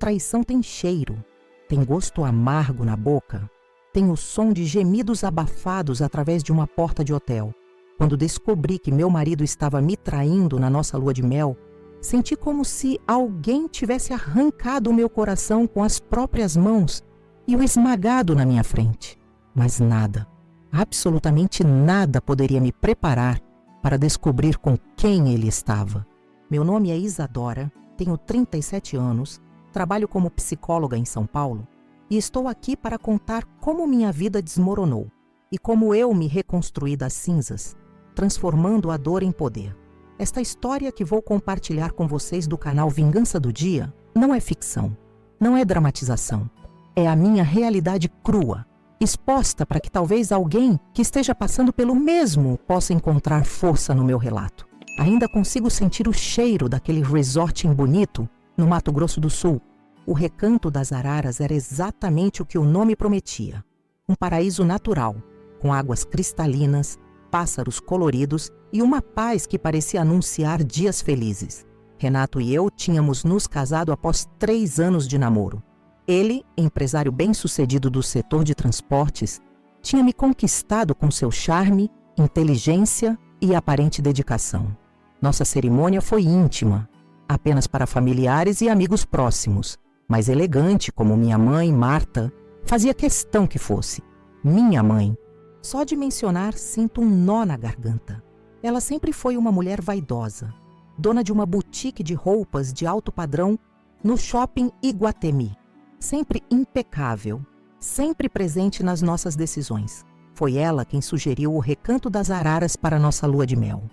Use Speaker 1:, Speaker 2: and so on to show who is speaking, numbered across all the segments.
Speaker 1: traição tem cheiro, tem gosto amargo na boca, tem o som de gemidos abafados através de uma porta de hotel. Quando descobri que meu marido estava me traindo na nossa lua de mel, senti como se alguém tivesse arrancado o meu coração com as próprias mãos e o esmagado na minha frente. Mas nada, absolutamente nada poderia me preparar para descobrir com quem ele estava. Meu nome é Isadora, tenho 37 anos, trabalho como psicóloga em São Paulo e estou aqui para contar como minha vida desmoronou e como eu me reconstruí das cinzas, transformando a dor em poder. Esta história que vou compartilhar com vocês do canal Vingança do Dia não é ficção, não é dramatização. É a minha realidade crua, exposta para que talvez alguém que esteja passando pelo mesmo possa encontrar força no meu relato. Ainda consigo sentir o cheiro daquele resort em Bonito, no Mato Grosso do Sul. O Recanto das Araras era exatamente o que o nome prometia. Um paraíso natural, com águas cristalinas, pássaros coloridos e uma paz que parecia anunciar dias felizes. Renato e eu tínhamos nos casado após 3 anos de namoro. Ele, empresário bem-sucedido do setor de transportes, tinha me conquistado com seu charme, inteligência e aparente dedicação. Nossa cerimônia foi íntima, apenas para familiares e amigos próximos, mas elegante como minha mãe, Marta, fazia questão que fosse. Minha mãe. Só de mencionar, sinto um nó na garganta. Ela sempre foi uma mulher vaidosa, dona de uma boutique de roupas de alto padrão no shopping Iguatemi. Sempre impecável, sempre presente nas nossas decisões. Foi ela quem sugeriu o Recanto das Araras para nossa lua de mel.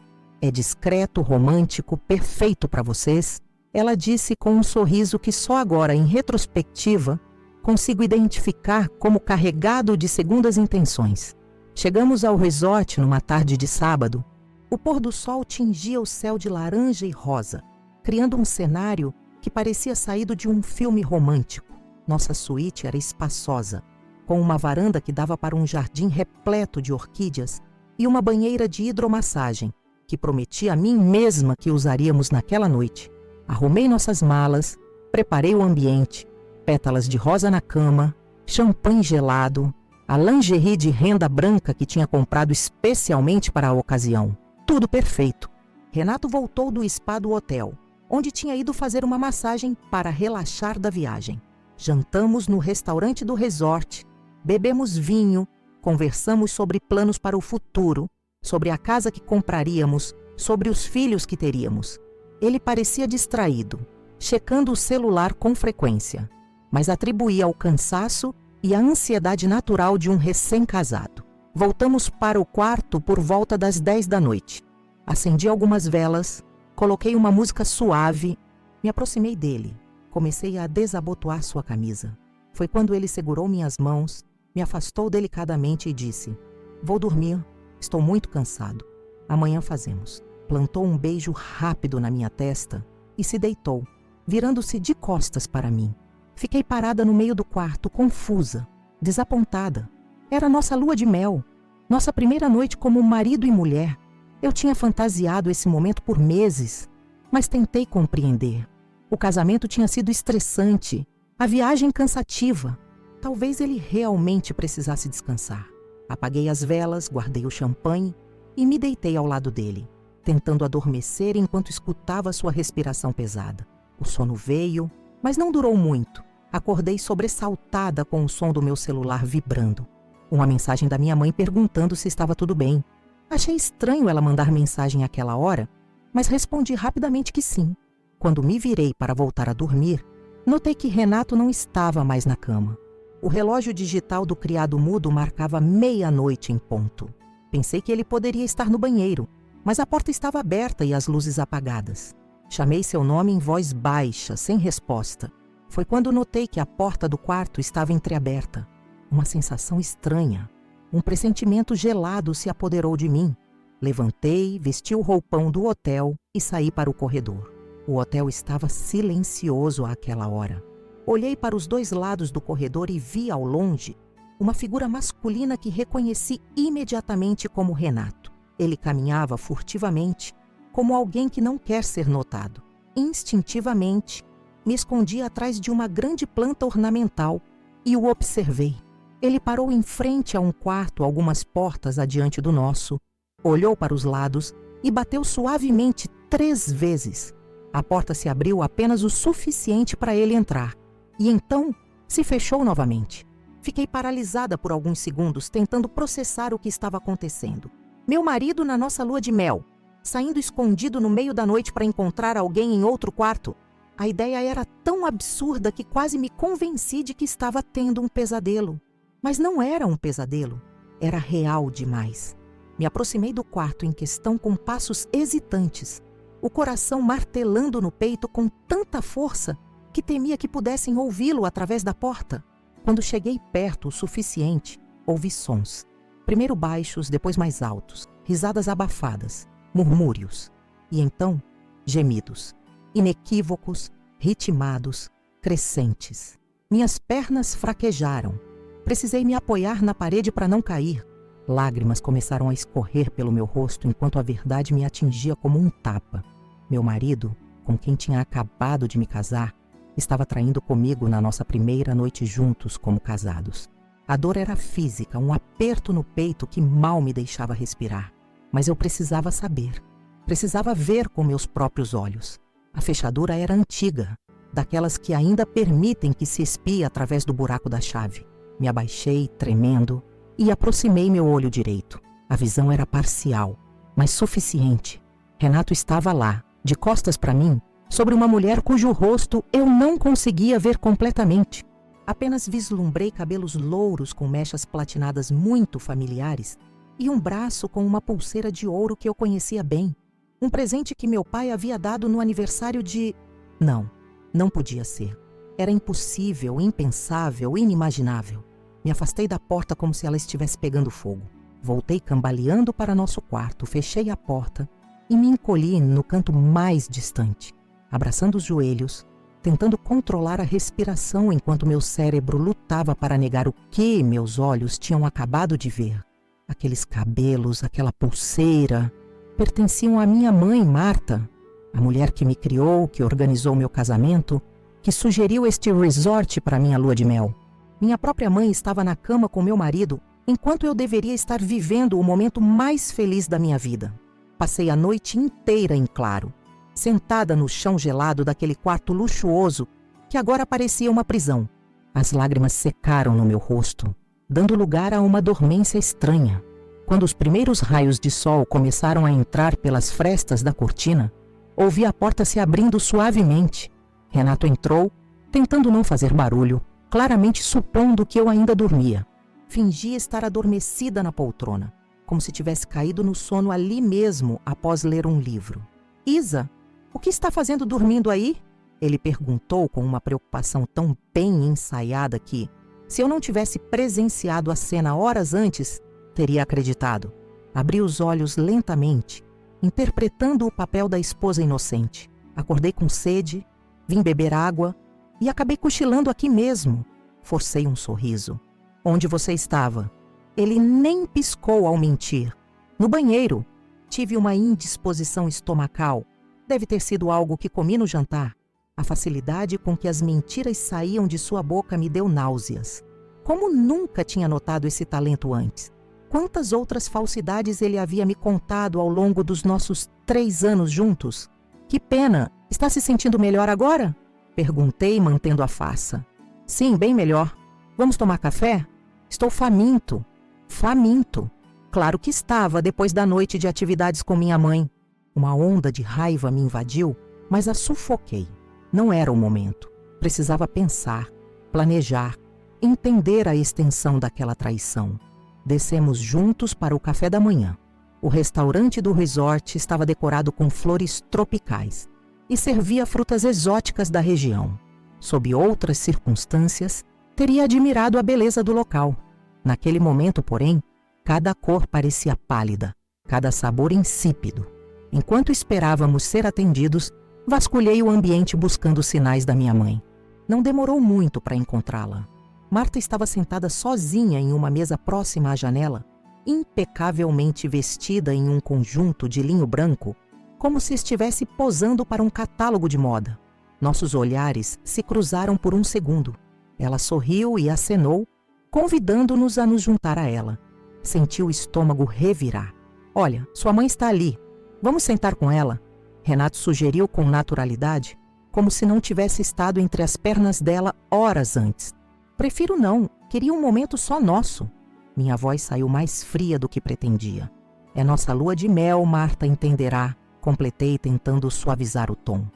Speaker 1: É discreto, romântico, perfeito para vocês? Ela disse com um sorriso que só agora, em retrospectiva, consigo identificar como carregado de segundas intenções. Chegamos ao resort numa tarde de sábado. O pôr do sol tingia o céu de laranja e rosa, criando um cenário que parecia saído de um filme romântico. Nossa suíte era espaçosa, com uma varanda que dava para um jardim repleto de orquídeas e uma banheira de hidromassagem, que prometi a mim mesma que usaríamos naquela noite. Arrumei nossas malas, preparei o ambiente, pétalas de rosa na cama, champanhe gelado, a lingerie de renda branca que tinha comprado especialmente para a ocasião. Tudo perfeito. Renato voltou do spa do hotel, onde tinha ido fazer uma massagem para relaxar da viagem. Jantamos no restaurante do resort, bebemos vinho, conversamos sobre planos para o futuro, sobre a casa que compraríamos, sobre os filhos que teríamos. Ele parecia distraído, checando o celular com frequência, mas atribuía ao cansaço e à ansiedade natural de um recém-casado. Voltamos para o quarto por volta das 10 da noite. Acendi algumas velas, coloquei uma música suave, me aproximei dele. Comecei a desabotoar sua camisa. Foi quando ele segurou minhas mãos, me afastou delicadamente e disse: "Vou dormir, estou muito cansado. Amanhã fazemos." Plantou um beijo rápido na minha testa e se deitou, virando-se de costas para mim. Fiquei parada no meio do quarto, confusa, desapontada. Era nossa lua de mel, nossa primeira noite como marido e mulher. Eu tinha fantasiado esse momento por meses, mas tentei compreender. O casamento tinha sido estressante, a viagem cansativa. Talvez ele realmente precisasse descansar. Apaguei as velas, guardei o champanhe e me deitei ao lado dele, tentando adormecer enquanto escutava sua respiração pesada. O sono veio, mas não durou muito. Acordei sobressaltada com o som do meu celular vibrando. Uma mensagem da minha mãe perguntando se estava tudo bem. Achei estranho ela mandar mensagem àquela hora, mas respondi rapidamente que sim. Quando me virei para voltar a dormir, notei que Renato não estava mais na cama. O relógio digital do criado mudo marcava 00:30 em ponto. Pensei que ele poderia estar no banheiro, mas a porta estava aberta e as luzes apagadas. Chamei seu nome em voz baixa, sem resposta. Foi quando notei que a porta do quarto estava entreaberta. Uma sensação estranha, um pressentimento gelado se apoderou de mim. Levantei, vesti o roupão do hotel e saí para o corredor. O hotel estava silencioso àquela hora. Olhei para os 2 lados do corredor e vi ao longe uma figura masculina que reconheci imediatamente como Renato. Ele caminhava furtivamente, como alguém que não quer ser notado. Instintivamente, me escondi atrás de uma grande planta ornamental e o observei. Ele parou em frente a um quarto algumas portas adiante do nosso, olhou para os lados e bateu suavemente 3 vezes. A porta se abriu apenas o suficiente para ele entrar, e então se fechou novamente. Fiquei paralisada por alguns segundos, tentando processar o que estava acontecendo. Meu marido na nossa lua de mel, saindo escondido no meio da noite para encontrar alguém em outro quarto. A ideia era tão absurda que quase me convenci de que estava tendo um pesadelo. Mas não era um pesadelo, era real demais. Me aproximei do quarto em questão com passos hesitantes, o coração martelando no peito com tanta força que temia que pudessem ouvi-lo através da porta. Quando cheguei perto o suficiente, ouvi sons. Primeiro baixos, depois mais altos, risadas abafadas, murmúrios. E então, gemidos, inequívocos, ritmados, crescentes. Minhas pernas fraquejaram. Precisei me apoiar na parede para não cair. Lágrimas começaram a escorrer pelo meu rosto enquanto a verdade me atingia como um tapa. Meu marido, com quem tinha acabado de me casar, estava traindo comigo na nossa primeira noite juntos como casados. A dor era física, um aperto no peito que mal me deixava respirar. Mas eu precisava saber. Precisava ver com meus próprios olhos. A fechadura era antiga, daquelas que ainda permitem que se espie através do buraco da chave. Me abaixei, tremendo, e aproximei meu olho direito. A visão era parcial, mas suficiente. Renato estava lá, de costas para mim, sobre uma mulher cujo rosto eu não conseguia ver completamente. Apenas vislumbrei cabelos louros com mechas platinadas muito familiares e um braço com uma pulseira de ouro que eu conhecia bem. Um presente que meu pai havia dado no aniversário de... Não podia ser. Era impossível, impensável, inimaginável. Me afastei da porta como se ela estivesse pegando fogo. Voltei cambaleando para nosso quarto, fechei a porta e me encolhi no canto mais distante, abraçando os joelhos, tentando controlar a respiração enquanto meu cérebro lutava para negar o que meus olhos tinham acabado de ver. Aqueles cabelos, aquela pulseira, pertenciam à minha mãe, Marta, a mulher que me criou, que organizou meu casamento, que sugeriu este resort para minha lua de mel. Minha própria mãe estava na cama com meu marido, enquanto eu deveria estar vivendo o momento mais feliz da minha vida. Passei a noite inteira em claro, sentada no chão gelado daquele quarto luxuoso que agora parecia uma prisão. As lágrimas secaram no meu rosto, dando lugar a uma dormência estranha. Quando os primeiros raios de sol começaram a entrar pelas frestas da cortina, ouvi a porta se abrindo suavemente. Renato entrou, tentando não fazer barulho, claramente supondo que eu ainda dormia. Fingi estar adormecida na poltrona, como se tivesse caído no sono ali mesmo após ler um livro. Isa, o que está fazendo dormindo aí? Ele perguntou com uma preocupação tão bem ensaiada que, se eu não tivesse presenciado a cena horas antes, teria acreditado. Abri os olhos lentamente, interpretando o papel da esposa inocente. Acordei com sede, vim beber água e acabei cochilando aqui mesmo. Forcei um sorriso. Onde você estava? Ele nem piscou ao mentir. No banheiro. Tive uma indisposição estomacal. Deve ter sido algo que comi no jantar. A facilidade com que as mentiras saíam de sua boca me deu náuseas. Como nunca tinha notado esse talento antes? Quantas outras falsidades ele havia me contado ao longo dos nossos 3 anos juntos? Que pena! Está se sentindo melhor agora? Perguntei, mantendo a faça. Sim, bem melhor. Vamos tomar café? Estou faminto. Faminto. Claro que estava, depois da noite de atividades com minha mãe. Uma onda de raiva me invadiu, mas a sufoquei. Não era o momento. Precisava pensar, planejar, entender a extensão daquela traição. Descemos juntos para o café da manhã. O restaurante do resort estava decorado com flores tropicais e servia frutas exóticas da região. Sob outras circunstâncias, teria admirado a beleza do local. Naquele momento, porém, cada cor parecia pálida, cada sabor insípido. Enquanto esperávamos ser atendidos, vasculhei o ambiente buscando sinais da minha mãe. Não demorou muito para encontrá-la. Marta estava sentada sozinha em uma mesa próxima à janela, impecavelmente vestida em um conjunto de linho branco, como se estivesse posando para um catálogo de moda. Nossos olhares se cruzaram por um segundo. Ela sorriu e acenou, convidando-nos a nos juntar a ela. Senti o estômago revirar. Olha, sua mãe está ali. Vamos sentar com ela? Renato sugeriu com naturalidade, como se não tivesse estado entre as pernas dela horas antes. Prefiro não, queria um momento só nosso. Minha voz saiu mais fria do que pretendia. É nossa lua de mel, Marta entenderá, completei tentando suavizar o tom.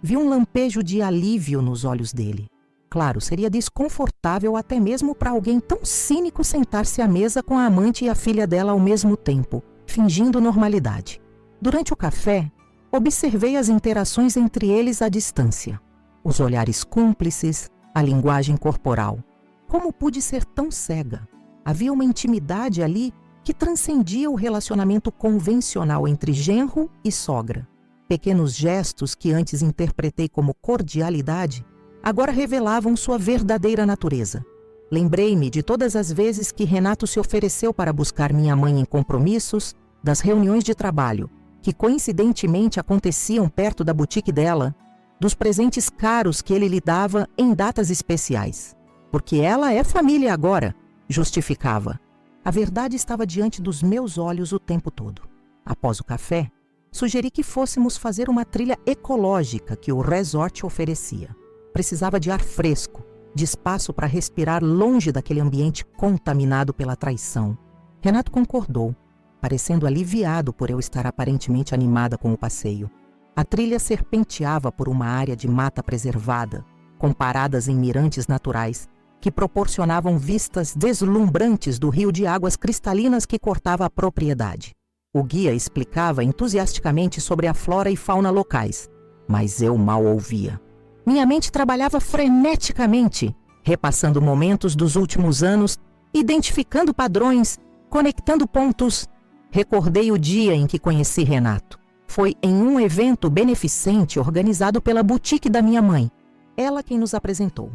Speaker 1: Vi um lampejo de alívio nos olhos dele. Claro, seria desconfortável até mesmo para alguém tão cínico sentar-se à mesa com a amante e a filha dela ao mesmo tempo, fingindo normalidade. Durante o café, observei as interações entre eles à distância. Os olhares cúmplices, a linguagem corporal. Como pude ser tão cega? Havia uma intimidade ali que transcendia o relacionamento convencional entre genro e sogra. Pequenos gestos que antes interpretei como cordialidade, agora revelavam sua verdadeira natureza. Lembrei-me de todas as vezes que Renato se ofereceu para buscar minha mãe em compromissos, das reuniões de trabalho, que coincidentemente aconteciam perto da boutique dela, dos presentes caros que ele lhe dava em datas especiais. Porque ela é família agora, justificava. A verdade estava diante dos meus olhos o tempo todo. Após o café, sugeri que fôssemos fazer uma trilha ecológica que o resort oferecia. Precisava de ar fresco, de espaço para respirar longe daquele ambiente contaminado pela traição. Renato concordou, parecendo aliviado por eu estar aparentemente animada com o passeio. A trilha serpenteava por uma área de mata preservada, com paradas em mirantes naturais, que proporcionavam vistas deslumbrantes do rio de águas cristalinas que cortava a propriedade. O guia explicava entusiasticamente sobre a flora e fauna locais, mas eu mal ouvia. Minha mente trabalhava freneticamente, repassando momentos dos últimos anos, identificando padrões, conectando pontos. Recordei o dia em que conheci Renato. Foi em um evento beneficente organizado pela boutique da minha mãe. Ela quem nos apresentou.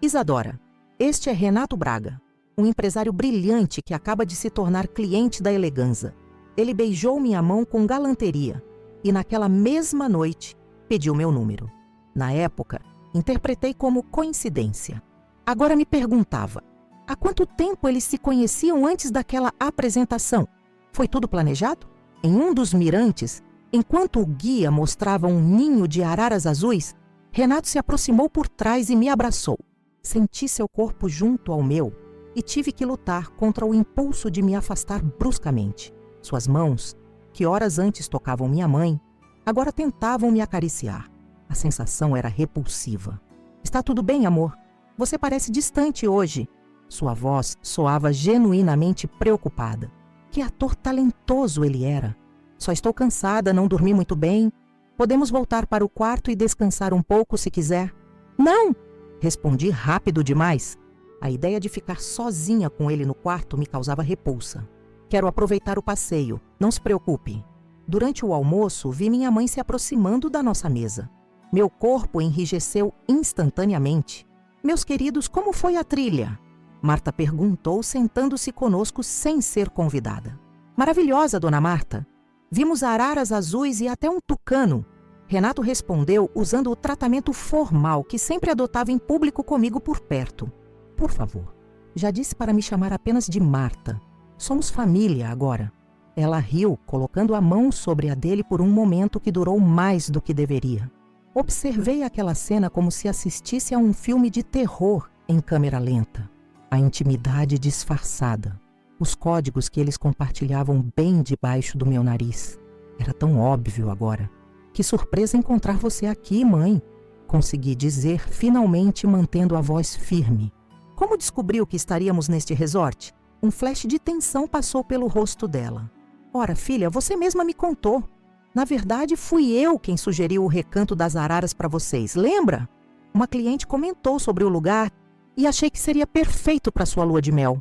Speaker 1: Isadora, este é Renato Braga, um empresário brilhante que acaba de se tornar cliente da Eleganza. Ele beijou minha mão com galanteria e naquela mesma noite pediu meu número. Na época, interpretei como coincidência. Agora me perguntava, há quanto tempo eles se conheciam antes daquela apresentação? Foi tudo planejado? Em um dos mirantes, enquanto o guia mostrava um ninho de araras azuis, Renato se aproximou por trás e me abraçou. Senti seu corpo junto ao meu e tive que lutar contra o impulso de me afastar bruscamente. Suas mãos, que horas antes tocavam minha mãe, agora tentavam me acariciar. A sensação era repulsiva. Está tudo bem, amor? Você parece distante hoje. Sua voz soava genuinamente preocupada. Que ator talentoso ele era. Só estou cansada, não dormi muito bem. Podemos voltar para o quarto e descansar um pouco se quiser. Não! Respondi rápido demais. A ideia de ficar sozinha com ele no quarto me causava repulsa. Quero aproveitar o passeio, não se preocupe. Durante o almoço, vi minha mãe se aproximando da nossa mesa. Meu corpo enrijeceu instantaneamente. Meus queridos, como foi a trilha? Marta perguntou, sentando-se conosco sem ser convidada. Maravilhosa, dona Marta. Vimos araras azuis e até um tucano. Renato respondeu usando o tratamento formal que sempre adotava em público comigo por perto. Por favor, já disse para me chamar apenas de Marta. Somos família agora. Ela riu, colocando a mão sobre a dele por um momento que durou mais do que deveria. Observei aquela cena como se assistisse a um filme de terror em câmera lenta. A intimidade disfarçada. Os códigos que eles compartilhavam bem debaixo do meu nariz. Era tão óbvio agora. Que surpresa encontrar você aqui, mãe. Consegui dizer, finalmente mantendo a voz firme. Como descobriu que estaríamos neste resort? Um flash de tensão passou pelo rosto dela. Ora, filha, você mesma me contou. Na verdade, fui eu quem sugeriu o recanto das araras para vocês, lembra? Uma cliente comentou sobre o lugar e achei que seria perfeito para sua lua de mel.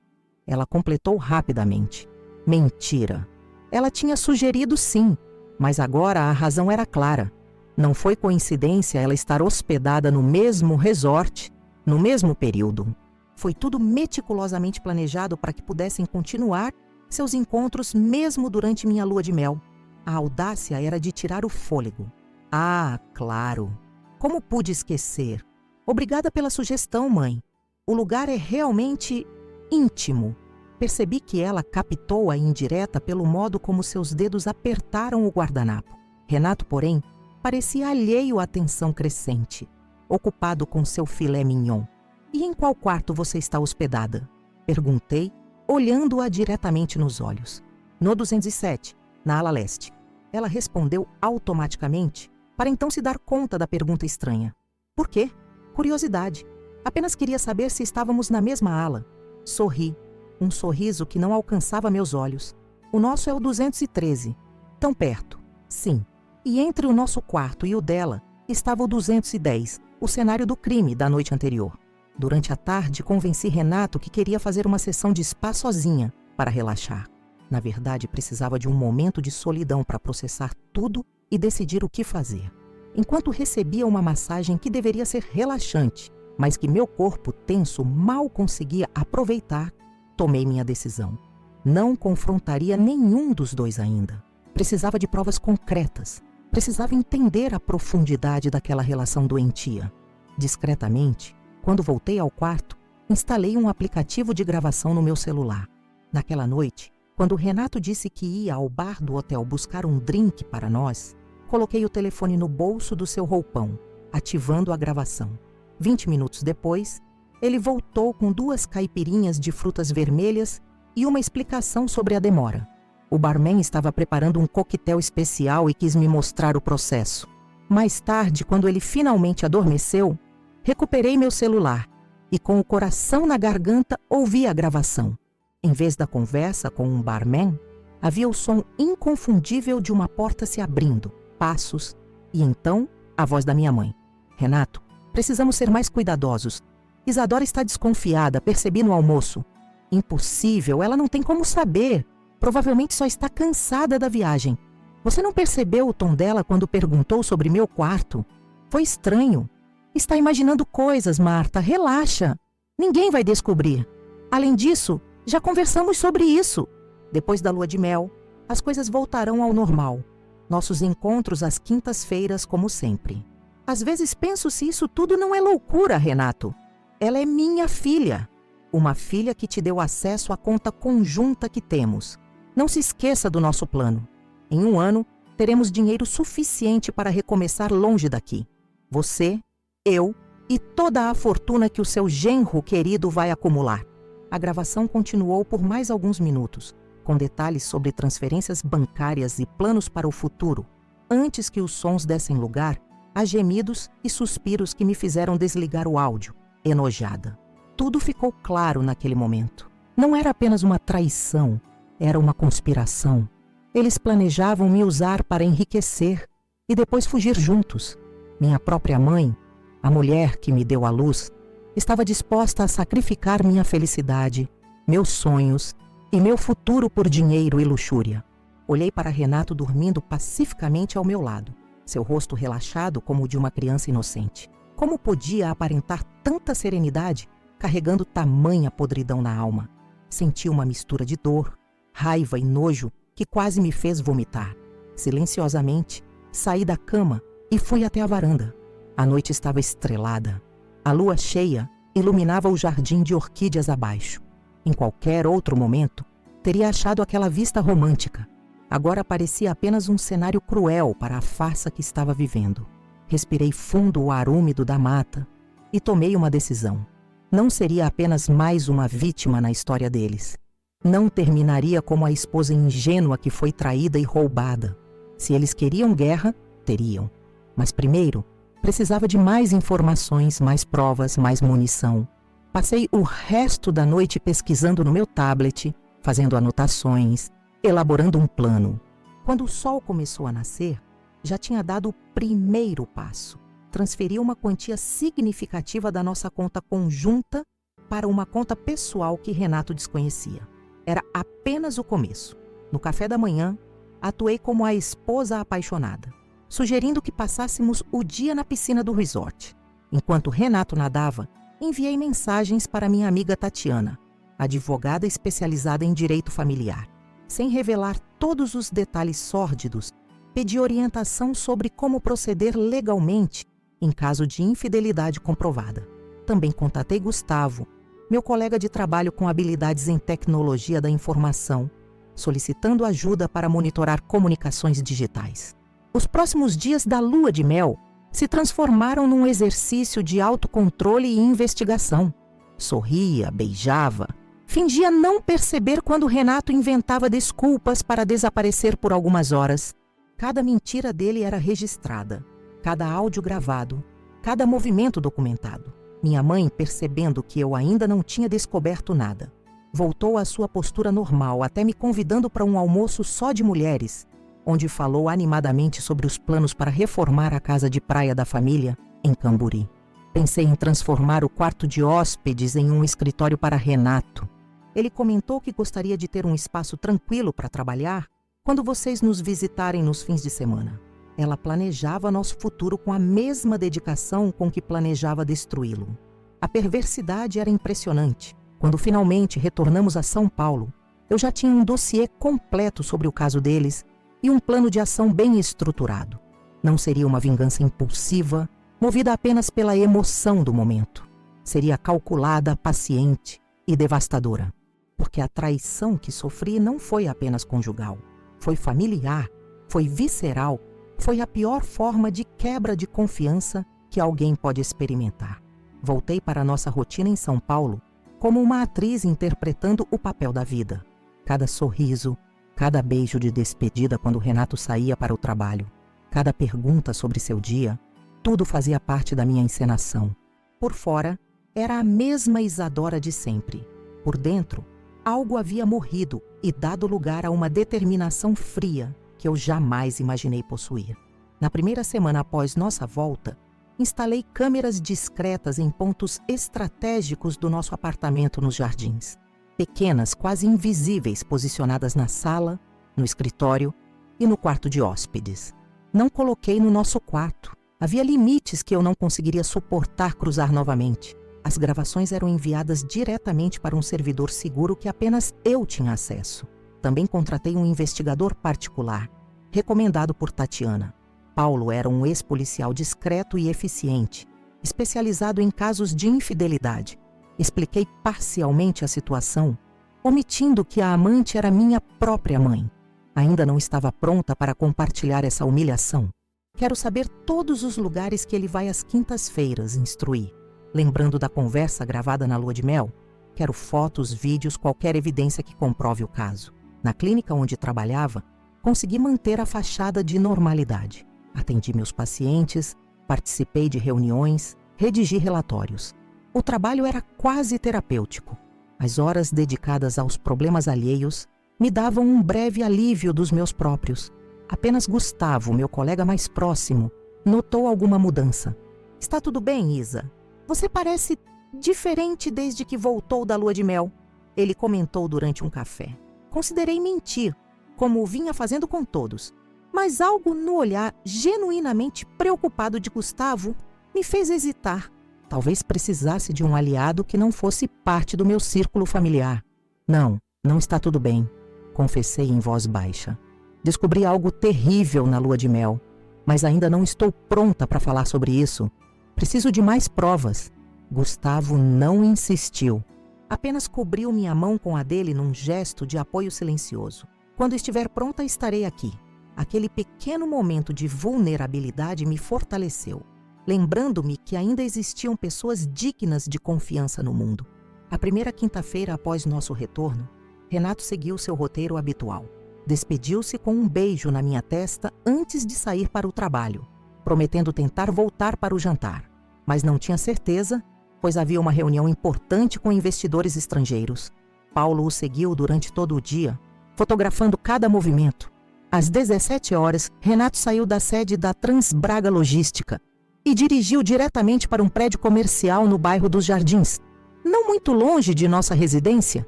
Speaker 1: Ela completou rapidamente. Mentira. Ela tinha sugerido sim, mas agora a razão era clara. Não foi coincidência ela estar hospedada no mesmo resort, no mesmo período. Foi tudo meticulosamente planejado para que pudessem continuar seus encontros mesmo durante minha lua de mel. A audácia era de tirar o fôlego. Ah, claro! Como pude esquecer? Obrigada pela sugestão, mãe. O lugar é realmente íntimo. Percebi que ela captou a indireta pelo modo como seus dedos apertaram o guardanapo. Renato, porém, parecia alheio à tensão crescente, ocupado com seu filé mignon. E em qual quarto você está hospedada? Perguntei, olhando-a diretamente nos olhos. No 207, na ala leste. Ela respondeu automaticamente, para então se dar conta da pergunta estranha. Por quê? Curiosidade. Apenas queria saber se estávamos na mesma ala. Sorri. Um sorriso que não alcançava meus olhos. O nosso é o 213. Tão perto. Sim. E entre o nosso quarto e o dela estava o 210, o cenário do crime da noite anterior. Durante a tarde, convenci Renato que queria fazer uma sessão de spa sozinha, para relaxar. Na verdade, precisava de um momento de solidão para processar tudo e decidir o que fazer. Enquanto recebia uma massagem que deveria ser relaxante, mas que meu corpo tenso mal conseguia aproveitar, tomei minha decisão. Não confrontaria nenhum dos dois ainda. Precisava de provas concretas. Precisava entender a profundidade daquela relação doentia. Discretamente, quando voltei ao quarto, instalei um aplicativo de gravação no meu celular. Naquela noite, quando Renato disse que ia ao bar do hotel buscar um drink para nós, coloquei o telefone no bolso do seu roupão, ativando a gravação. 20 minutos depois, ele voltou com 2 caipirinhas de frutas vermelhas e uma explicação sobre a demora. O barman estava preparando um coquetel especial e quis me mostrar o processo. Mais tarde, quando ele finalmente adormeceu, recuperei meu celular e, com o coração na garganta, ouvi a gravação. Em vez da conversa com um barman, havia o som inconfundível de uma porta se abrindo, passos, e então a voz da minha mãe. Renato, precisamos ser mais cuidadosos. Isadora está desconfiada, percebi no almoço. Impossível, ela não tem como saber. Provavelmente só está cansada da viagem. Você não percebeu o tom dela quando perguntou sobre meu quarto? Foi estranho. Está imaginando coisas, Marta. Relaxa. Ninguém vai descobrir. Além disso, já conversamos sobre isso. Depois da lua de mel, as coisas voltarão ao normal. Nossos encontros às quintas-feiras, como sempre. Às vezes penso se isso tudo não é loucura, Renato. Ela é minha filha. Uma filha que te deu acesso à conta conjunta que temos. Não se esqueça do nosso plano. Em 1 ano, teremos dinheiro suficiente para recomeçar longe daqui. Você, eu e toda a fortuna que o seu genro querido vai acumular. A gravação continuou por mais alguns minutos, com detalhes sobre transferências bancárias e planos para o futuro, antes que os sons dessem lugar a gemidos e suspiros que me fizeram desligar o áudio, enojada. Tudo ficou claro naquele momento. Não era apenas uma traição, era uma conspiração. Eles planejavam me usar para enriquecer e depois fugir juntos. Minha própria mãe, a mulher que me deu à luz, estava disposta a sacrificar minha felicidade, meus sonhos e meu futuro por dinheiro e luxúria. Olhei para Renato dormindo pacificamente ao meu lado, seu rosto relaxado como o de uma criança inocente. Como podia aparentar tanta serenidade, carregando tamanha podridão na alma? Senti uma mistura de dor, raiva e nojo que quase me fez vomitar. Silenciosamente, saí da cama e fui até a varanda. A noite estava estrelada. A lua cheia iluminava o jardim de orquídeas abaixo. Em qualquer outro momento, teria achado aquela vista romântica. Agora parecia apenas um cenário cruel para a farsa que estava vivendo. Respirei fundo o ar úmido da mata e tomei uma decisão. Não seria apenas mais uma vítima na história deles. Não terminaria como a esposa ingênua que foi traída e roubada. Se eles queriam guerra, teriam. Mas primeiro, precisava de mais informações, mais provas, mais munição. Passei o resto da noite pesquisando no meu tablet, fazendo anotações, elaborando um plano. Quando o sol começou a nascer, já tinha dado o primeiro passo. Transferi uma quantia significativa da nossa conta conjunta para uma conta pessoal que Renato desconhecia. Era apenas o começo. No café da manhã, atuei como a esposa apaixonada, sugerindo que passássemos o dia na piscina do resort. Enquanto Renato nadava, enviei mensagens para minha amiga Tatiana, advogada especializada em direito familiar. Sem revelar todos os detalhes sórdidos, pedi orientação sobre como proceder legalmente em caso de infidelidade comprovada. Também contatei Gustavo, meu colega de trabalho com habilidades em tecnologia da informação, solicitando ajuda para monitorar comunicações digitais. Os próximos dias da lua de mel se transformaram num exercício de autocontrole e investigação. Sorria, beijava, fingia não perceber quando Renato inventava desculpas para desaparecer por algumas horas. Cada mentira dele era registrada, cada áudio gravado, cada movimento documentado. Minha mãe, percebendo que eu ainda não tinha descoberto nada, voltou à sua postura normal, até me convidando para um almoço só de mulheres, onde falou animadamente sobre os planos para reformar a casa de praia da família em Camburi. Pensei em transformar o quarto de hóspedes em um escritório para Renato. Ele comentou que gostaria de ter um espaço tranquilo para trabalhar quando vocês nos visitarem nos fins de semana. Ela planejava nosso futuro com a mesma dedicação com que planejava destruí-lo. A perversidade era impressionante. Quando finalmente retornamos a São Paulo, eu já tinha um dossiê completo sobre o caso deles e um plano de ação bem estruturado. Não seria uma vingança impulsiva, movida apenas pela emoção do momento. Seria calculada, paciente e devastadora. Porque a traição que sofri não foi apenas conjugal. Foi familiar, foi visceral, foi a pior forma de quebra de confiança que alguém pode experimentar. Voltei para a nossa rotina em São Paulo como uma atriz interpretando o papel da vida. Cada sorriso, cada beijo de despedida quando Renato saía para o trabalho, cada pergunta sobre seu dia, tudo fazia parte da minha encenação. Por fora, era a mesma Isadora de sempre. Por dentro, algo havia morrido e dado lugar a uma determinação fria que eu jamais imaginei possuir. Na primeira semana após nossa volta, instalei câmeras discretas em pontos estratégicos do nosso apartamento nos jardins. Pequenas, quase invisíveis, posicionadas na sala, no escritório e no quarto de hóspedes. Não coloquei no nosso quarto. Havia limites que eu não conseguiria suportar cruzar novamente. As gravações eram enviadas diretamente para um servidor seguro que apenas eu tinha acesso. Também contratei um investigador particular, recomendado por Tatiana. Paulo era um ex-policial discreto e eficiente, especializado em casos de infidelidade. Expliquei parcialmente a situação, omitindo que a amante era minha própria mãe. Ainda não estava pronta para compartilhar essa humilhação. Quero saber todos os lugares que ele vai às quintas-feiras, instruí. Lembrando da conversa gravada na lua de mel, quero fotos, vídeos, qualquer evidência que comprove o caso. Na clínica onde trabalhava, consegui manter a fachada de normalidade. Atendi meus pacientes, participei de reuniões, redigi relatórios. O trabalho era quase terapêutico. As horas dedicadas aos problemas alheios me davam um breve alívio dos meus próprios. Apenas Gustavo, meu colega mais próximo, notou alguma mudança. Está tudo bem, Isa? Você parece diferente desde que voltou da lua de mel, ele comentou durante um café. Considerei mentir, como vinha fazendo com todos, mas algo no olhar genuinamente preocupado de Gustavo me fez hesitar. Talvez precisasse de um aliado que não fosse parte do meu círculo familiar. Não está tudo bem, confessei em voz baixa. Descobri algo terrível na lua de mel, mas ainda não estou pronta para falar sobre isso. Preciso de mais provas. Gustavo não insistiu. Apenas cobriu minha mão com a dele num gesto de apoio silencioso. Quando estiver pronta, estarei aqui. Aquele pequeno momento de vulnerabilidade me fortaleceu, lembrando-me que ainda existiam pessoas dignas de confiança no mundo. A primeira quinta-feira após nosso retorno, Renato seguiu seu roteiro habitual. Despediu-se com um beijo na minha testa antes de sair para o trabalho, prometendo tentar voltar para o jantar. Mas não tinha certeza, pois havia uma reunião importante com investidores estrangeiros. Paulo o seguiu durante todo o dia, fotografando cada movimento. Às 17 horas, Renato saiu da sede da Transbraga Logística e dirigiu diretamente para um prédio comercial no bairro dos Jardins, não muito longe de nossa residência.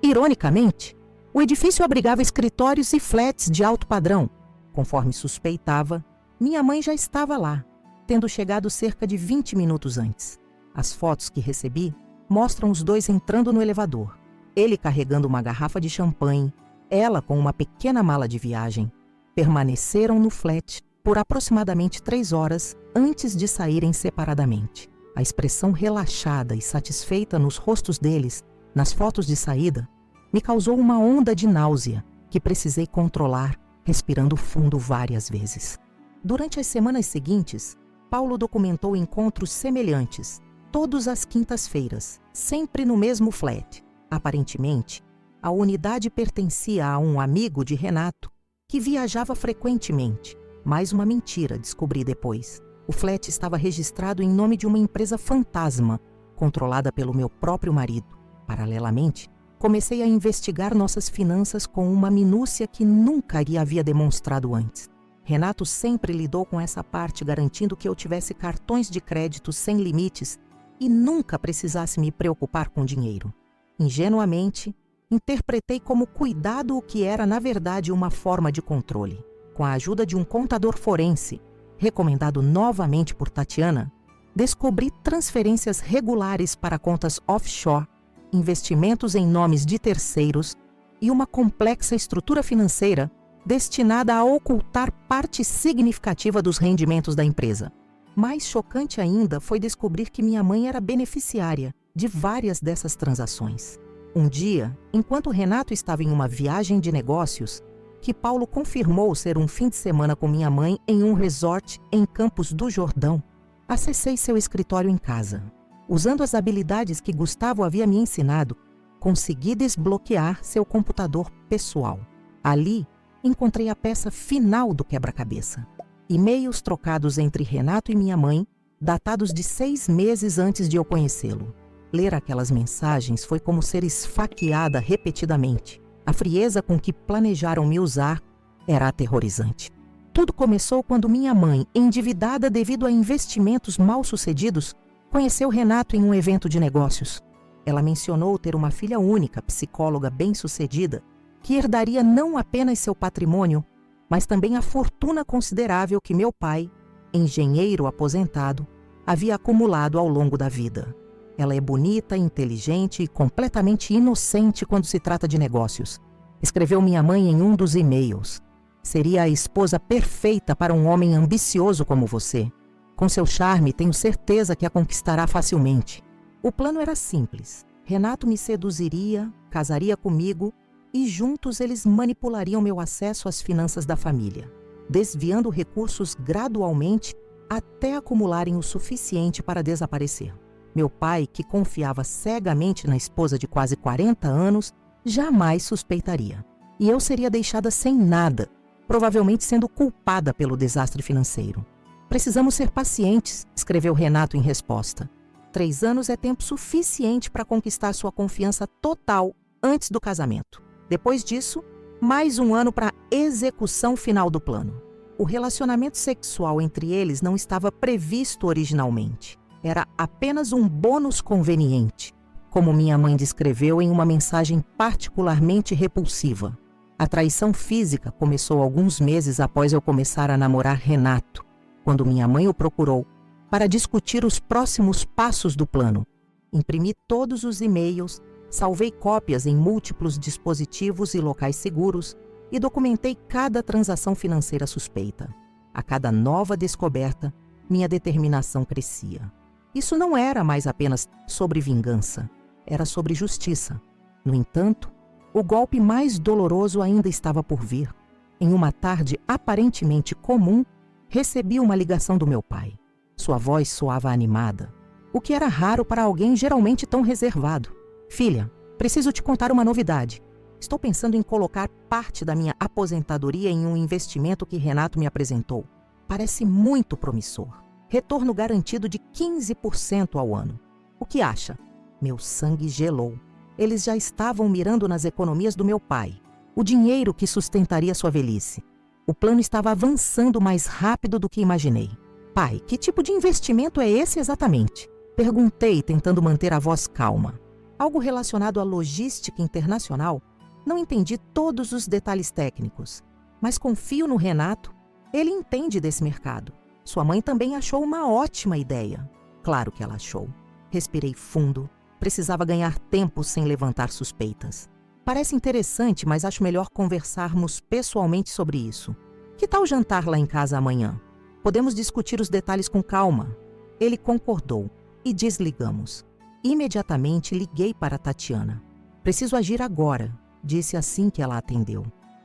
Speaker 1: Ironicamente, o edifício abrigava escritórios e flats de alto padrão. Conforme suspeitava, minha mãe já estava lá, tendo chegado cerca de 20 minutos antes. As fotos que recebi mostram os dois entrando no elevador. Ele carregando uma garrafa de champanhe, ela com uma pequena mala de viagem. Permaneceram no flat por aproximadamente 3 horas antes de saírem separadamente. A expressão relaxada e satisfeita nos rostos deles, nas fotos de saída, me causou uma onda de náusea que precisei controlar, respirando fundo várias vezes. Durante as semanas seguintes, Paulo documentou encontros semelhantes, todas as quintas-feiras, sempre no mesmo flat. Aparentemente, a unidade pertencia a um amigo de Renato que viajava frequentemente. Mais uma mentira, descobri depois. O flat estava registrado em nome de uma empresa fantasma, controlada pelo meu próprio marido. Paralelamente, comecei a investigar nossas finanças com uma minúcia que nunca lhe havia demonstrado antes. Renato sempre lidou com essa parte, garantindo que eu tivesse cartões de crédito sem limites e nunca precisasse me preocupar com dinheiro. Ingenuamente, interpretei como cuidado o que era, na verdade, uma forma de controle. Com a ajuda de um contador forense, recomendado novamente por Tatiana, descobri transferências regulares para contas offshore, investimentos em nomes de terceiros e uma complexa estrutura financeira destinada a ocultar parte significativa dos rendimentos da empresa. Mais chocante ainda foi descobrir que minha mãe era beneficiária de várias dessas transações. Um dia, enquanto Renato estava em uma viagem de negócios, que Paulo confirmou ser um fim de semana com minha mãe em um resort em Campos do Jordão, acessei seu escritório em casa. Usando as habilidades que Gustavo havia me ensinado, consegui desbloquear seu computador pessoal. Ali, encontrei a peça final do quebra-cabeça. E-mails trocados entre Renato e minha mãe, datados de 6 meses antes de eu conhecê-lo. Ler aquelas mensagens foi como ser esfaqueada repetidamente. A frieza com que planejaram me usar era aterrorizante. Tudo começou quando minha mãe, endividada devido a investimentos mal-sucedidos, conheceu Renato em um evento de negócios. Ela mencionou ter uma filha única, psicóloga bem-sucedida, que herdaria não apenas seu patrimônio, mas também a fortuna considerável que meu pai, engenheiro aposentado, havia acumulado ao longo da vida. Ela é bonita, inteligente e completamente inocente quando se trata de negócios, escreveu minha mãe em um dos e-mails. Seria a esposa perfeita para um homem ambicioso como você. Com seu charme, tenho certeza que a conquistará facilmente. O plano era simples. Renato me seduziria, casaria comigo e juntos eles manipulariam meu acesso às finanças da família, desviando recursos gradualmente até acumularem o suficiente para desaparecer. Meu pai, que confiava cegamente na esposa de quase 40 anos, jamais suspeitaria. E eu seria deixada sem nada, provavelmente sendo culpada pelo desastre financeiro. Precisamos ser pacientes, escreveu Renato em resposta. 3 anos é tempo suficiente para conquistar sua confiança total antes do casamento. Depois disso, mais 1 ano para a execução final do plano. O relacionamento sexual entre eles não estava previsto originalmente. Era apenas um bônus conveniente, como minha mãe descreveu em uma mensagem particularmente repulsiva. A traição física começou alguns meses após eu começar a namorar Renato, quando minha mãe o procurou para discutir os próximos passos do plano. Imprimi todos os e-mails, salvei cópias em múltiplos dispositivos e locais seguros e documentei cada transação financeira suspeita. A cada nova descoberta, minha determinação crescia. Isso não era mais apenas sobre vingança, era sobre justiça. No entanto, o golpe mais doloroso ainda estava por vir. Em uma tarde aparentemente comum, recebi uma ligação do meu pai. Sua voz soava animada, o que era raro para alguém geralmente tão reservado. Filha, preciso te contar uma novidade. Estou pensando em colocar parte da minha aposentadoria em um investimento que Renato me apresentou. Parece muito promissor. Retorno garantido de 15% ao ano. O que acha? Meu sangue gelou. Eles já estavam mirando nas economias do meu pai, o dinheiro que sustentaria sua velhice. O plano estava avançando mais rápido do que imaginei. Pai, que tipo de investimento é esse exatamente? Perguntei, tentando manter a voz calma. Algo relacionado à logística internacional? Não entendi todos os detalhes técnicos, mas confio no Renato. Ele entende desse mercado. Sua mãe também achou uma ótima ideia. Claro que ela achou. Respirei fundo. Precisava ganhar tempo sem levantar suspeitas. Parece interessante, mas acho melhor conversarmos pessoalmente sobre isso. Que tal jantar lá em casa amanhã? Podemos discutir os detalhes com calma. Ele concordou e desligamos. Imediatamente liguei para Tatiana. Preciso agir agora, disse assim que ela atendeu.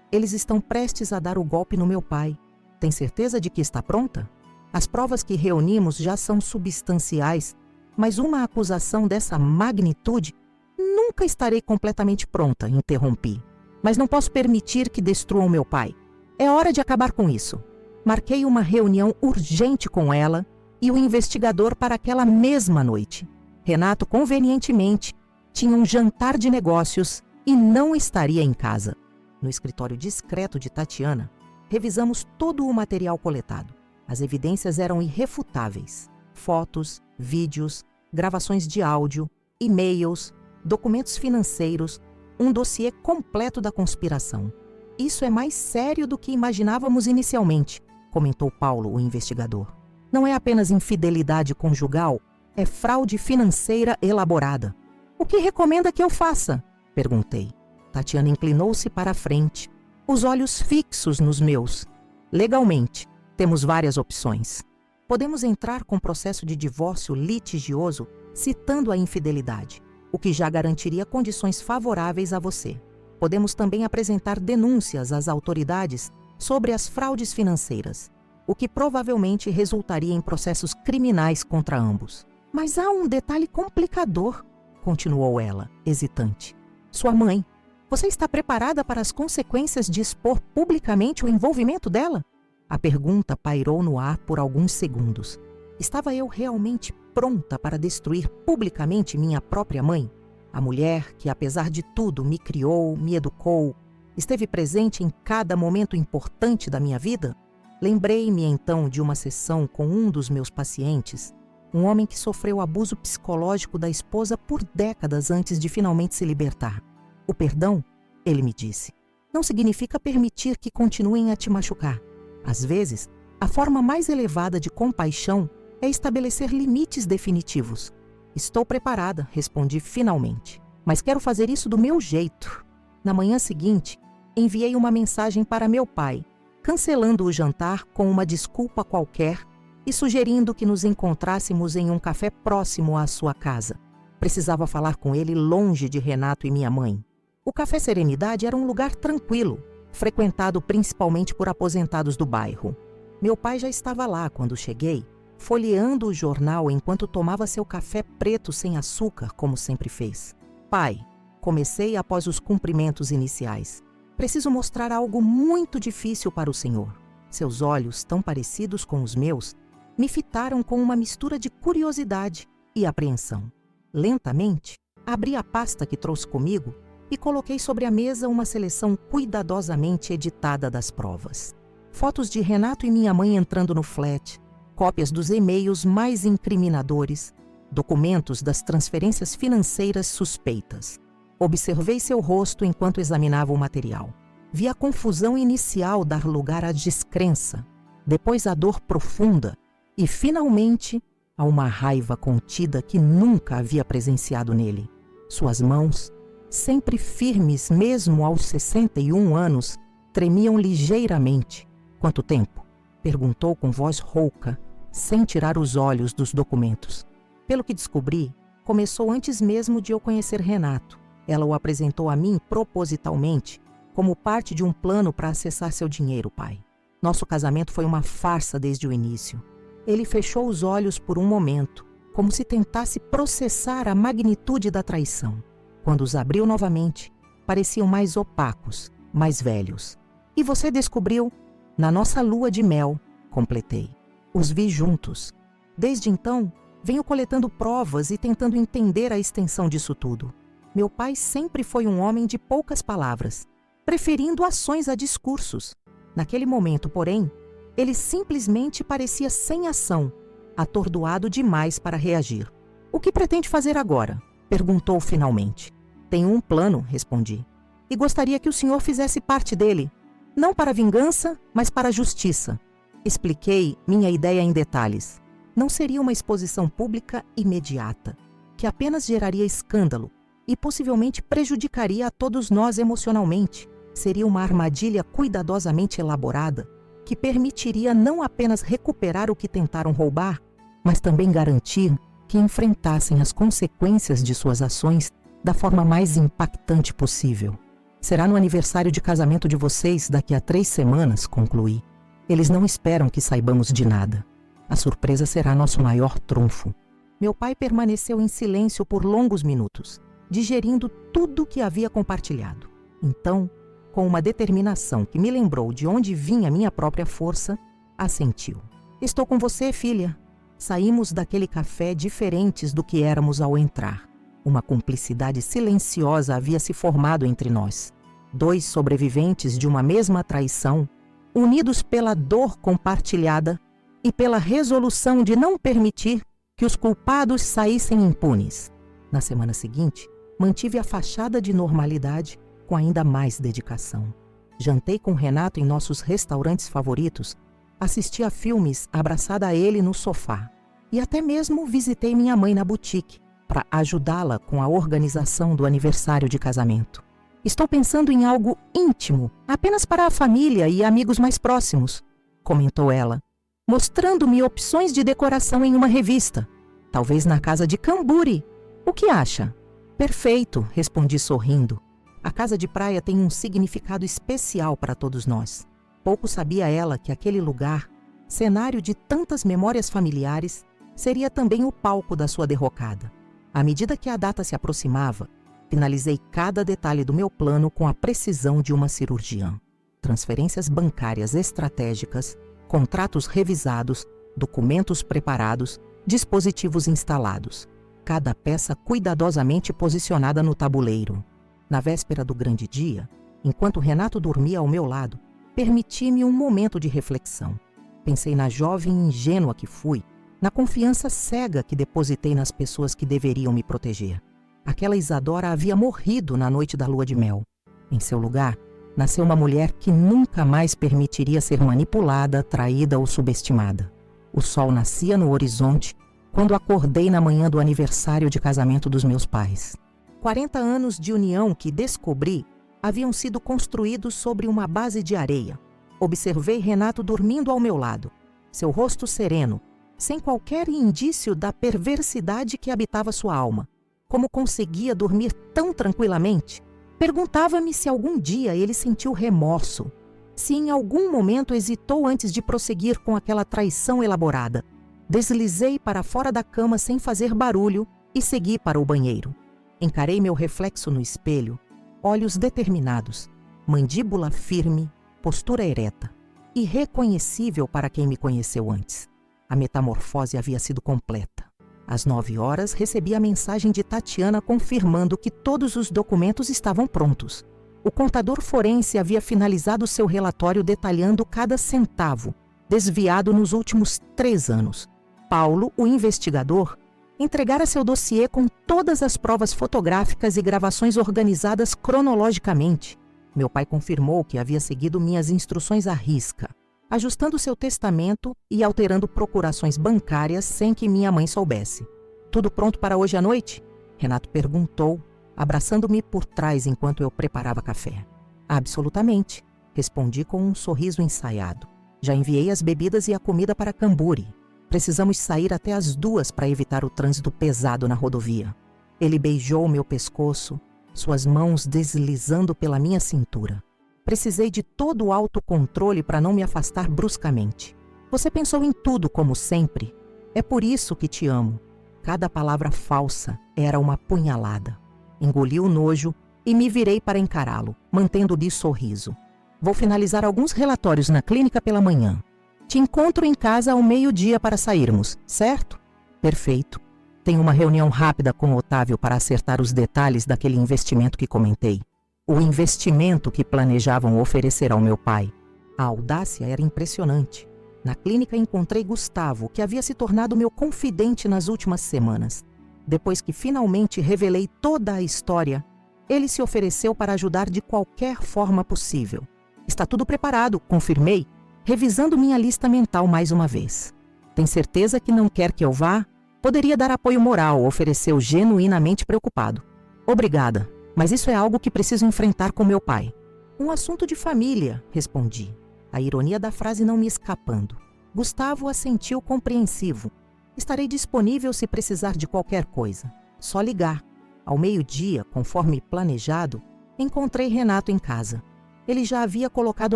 Speaker 1: Eles estão prestes a dar o golpe no meu pai. Tem certeza de que está pronta? As provas que reunimos já são substanciais, mas uma acusação dessa magnitude, nunca estarei completamente pronta, interrompi. Mas não posso permitir que destruam meu pai. É hora de acabar com isso. Marquei uma reunião urgente com ela e o investigador para aquela mesma noite. Renato, convenientemente, tinha um jantar de negócios e não estaria em casa. No escritório discreto de Tatiana, revisamos todo o material coletado. As evidências eram irrefutáveis. Fotos, vídeos, gravações de áudio, e-mails, documentos financeiros, um dossiê completo da conspiração. Isso é mais sério do que imaginávamos inicialmente, comentou Paulo, o investigador. Não é apenas infidelidade conjugal, é fraude financeira elaborada. O que recomenda que eu faça? Perguntei. Tatiana inclinou-se para a frente, os olhos fixos nos meus. Legalmente, temos várias opções. Podemos entrar com processo de divórcio litigioso citando a infidelidade, o que já garantiria condições favoráveis a você. Podemos também apresentar denúncias às autoridades sobre as fraudes financeiras, o que provavelmente resultaria em processos criminais contra ambos. Mas há um detalhe complicador, continuou ela, hesitante. Sua mãe. Você está preparada para as consequências de expor publicamente o envolvimento dela? A pergunta pairou no ar por alguns segundos. Estava eu realmente pronta para destruir publicamente minha própria mãe? A mulher que, apesar de tudo, me criou, me educou, esteve presente em cada momento importante da minha vida? Lembrei-me então de uma sessão com um dos meus pacientes, um homem que sofreu abuso psicológico da esposa por décadas antes de finalmente se libertar. O perdão, ele me disse, não significa permitir que continuem a te machucar. Às vezes, a forma mais elevada de compaixão é estabelecer limites definitivos. Estou preparada, respondi finalmente, mas quero fazer isso do meu jeito. Na manhã seguinte, enviei uma mensagem para meu pai, cancelando o jantar com uma desculpa qualquer e sugerindo que nos encontrássemos em um café próximo à sua casa. Precisava falar com ele longe de Renato e minha mãe. O Café Serenidade era um lugar tranquilo, frequentado principalmente por aposentados do bairro. Meu pai já estava lá quando cheguei, folheando o jornal enquanto tomava seu café preto sem açúcar, como sempre fez. Pai, comecei após os cumprimentos iniciais. Preciso mostrar algo muito difícil para o senhor. Seus olhos, tão parecidos com os meus, me fitaram com uma mistura de curiosidade e apreensão. Lentamente, abri a pasta que trouxe comigo e coloquei sobre a mesa uma seleção cuidadosamente editada das provas. Fotos de Renato e minha mãe entrando no flat, cópias dos e-mails mais incriminadores, documentos das transferências financeiras suspeitas. Observei seu rosto enquanto examinava o material. Vi a confusão inicial dar lugar à descrença, depois à dor profunda e, finalmente, a uma raiva contida que nunca havia presenciado nele. Suas mãos, sempre firmes mesmo aos 61 anos, tremiam ligeiramente. Quanto tempo? Perguntou com voz rouca, sem tirar os olhos dos documentos. Pelo que descobri, começou antes mesmo de eu conhecer Renato. Ela o apresentou a mim propositalmente, como parte de um plano para acessar seu dinheiro, pai. Nosso casamento foi uma farsa desde o início. Ele fechou os olhos por um momento, como se tentasse processar a magnitude da traição. Quando os abriu novamente, pareciam mais opacos, mais velhos. E você descobriu? Na nossa lua de mel, completei. Os vi juntos. Desde então, venho coletando provas e tentando entender a extensão disso tudo. Meu pai sempre foi um homem de poucas palavras, preferindo ações a discursos. Naquele momento, porém, ele simplesmente parecia sem ação, atordoado demais para reagir. O que pretende fazer agora? Perguntou finalmente. Tenho um plano, respondi, e gostaria que o senhor fizesse parte dele, não para vingança, mas para a justiça. Expliquei minha ideia em detalhes. Não seria uma exposição pública imediata, que apenas geraria escândalo e possivelmente prejudicaria a todos nós emocionalmente. Seria uma armadilha cuidadosamente elaborada, que permitiria não apenas recuperar o que tentaram roubar, mas também garantir que enfrentassem as consequências de suas ações da forma mais impactante possível. Será no aniversário de casamento de vocês daqui a 3 semanas, concluí. Eles não esperam que saibamos de nada. A surpresa será nosso maior trunfo. Meu pai permaneceu em silêncio por longos minutos, digerindo tudo o que havia compartilhado. Então, com uma determinação que me lembrou de onde vinha minha própria força, assentiu. Estou com você, filha. Saímos daquele café diferentes do que éramos ao entrar. Uma cumplicidade silenciosa havia se formado entre nós. 2 sobreviventes de uma mesma traição, unidos pela dor compartilhada e pela resolução de não permitir que os culpados saíssem impunes. Na semana seguinte, mantive a fachada de normalidade com ainda mais dedicação. Jantei com Renato em nossos restaurantes favoritos, assisti a filmes abraçada a ele no sofá e até mesmo visitei minha mãe na boutique para ajudá-la com a organização do aniversário de casamento. Estou pensando em algo íntimo, apenas para a família e amigos mais próximos, comentou ela, mostrando-me opções de decoração em uma revista. Talvez na casa de Camburi. O que acha? Perfeito, respondi sorrindo. A casa de praia tem um significado especial para todos nós. Pouco sabia ela que aquele lugar, cenário de tantas memórias familiares, seria também o palco da sua derrocada. À medida que a data se aproximava, finalizei cada detalhe do meu plano com a precisão de uma cirurgiã. Transferências bancárias estratégicas, contratos revisados, documentos preparados, dispositivos instalados. Cada peça cuidadosamente posicionada no tabuleiro. Na véspera do grande dia, enquanto Renato dormia ao meu lado, permiti-me um momento de reflexão. Pensei na jovem ingênua que fui, na confiança cega que depositei nas pessoas que deveriam me proteger. Aquela Isadora havia morrido na noite da lua de mel. Em seu lugar, nasceu uma mulher que nunca mais permitiria ser manipulada, traída ou subestimada. O sol nascia no horizonte quando acordei na manhã do aniversário de casamento dos meus pais. 40 anos de união que descobri haviam sido construídos sobre uma base de areia. Observei Renato dormindo ao meu lado, seu rosto sereno, sem qualquer indício da perversidade que habitava sua alma. Como conseguia dormir tão tranquilamente? Perguntava-me se algum dia ele sentiu remorso, se em algum momento hesitou antes de prosseguir com aquela traição elaborada. Deslizei para fora da cama sem fazer barulho e segui para o banheiro. Encarei meu reflexo no espelho, olhos determinados, mandíbula firme, postura ereta, irreconhecível para quem me conheceu antes. A metamorfose havia sido completa. Às 9 horas, recebi a mensagem de Tatiana confirmando que todos os documentos estavam prontos. O contador forense havia finalizado seu relatório detalhando cada centavo, desviado nos últimos 3 anos. Paulo, o investigador, entregara seu dossiê com todas as provas fotográficas e gravações organizadas cronologicamente. Meu pai confirmou que havia seguido minhas instruções à risca, ajustando seu testamento e alterando procurações bancárias sem que minha mãe soubesse. Tudo pronto para hoje à noite? Renato perguntou, abraçando-me por trás enquanto eu preparava café. Absolutamente, respondi com um sorriso ensaiado. Já enviei as bebidas e a comida para Camburi. Precisamos sair até as 2 para evitar o trânsito pesado na rodovia. Ele beijou meu pescoço, suas mãos deslizando pela minha cintura. Precisei de todo o autocontrole para não me afastar bruscamente. Você pensou em tudo, como sempre. É por isso que te amo. Cada palavra falsa era uma punhalada. Engoli o nojo e me virei para encará-lo, mantendo-lhe sorriso. Vou finalizar alguns relatórios na clínica pela manhã. Te encontro em casa ao meio-dia para sairmos, certo? Perfeito. Tenho uma reunião rápida com Otávio para acertar os detalhes daquele investimento que comentei. O investimento que planejavam oferecer ao meu pai. A audácia era impressionante. Na clínica encontrei Gustavo, que havia se tornado meu confidente nas últimas semanas. Depois que finalmente revelei toda a história, ele se ofereceu para ajudar de qualquer forma possível. Está tudo preparado, confirmei, revisando minha lista mental mais uma vez. Tem certeza que não quer que eu vá? Poderia dar apoio moral, ofereceu genuinamente preocupado. Obrigada, mas isso é algo que preciso enfrentar com meu pai. Um assunto de família, respondi. A ironia da frase não me escapando. Gustavo assentiu compreensivo. Estarei disponível se precisar de qualquer coisa. Só ligar. Ao meio-dia, conforme planejado, encontrei Renato em casa. Ele já havia colocado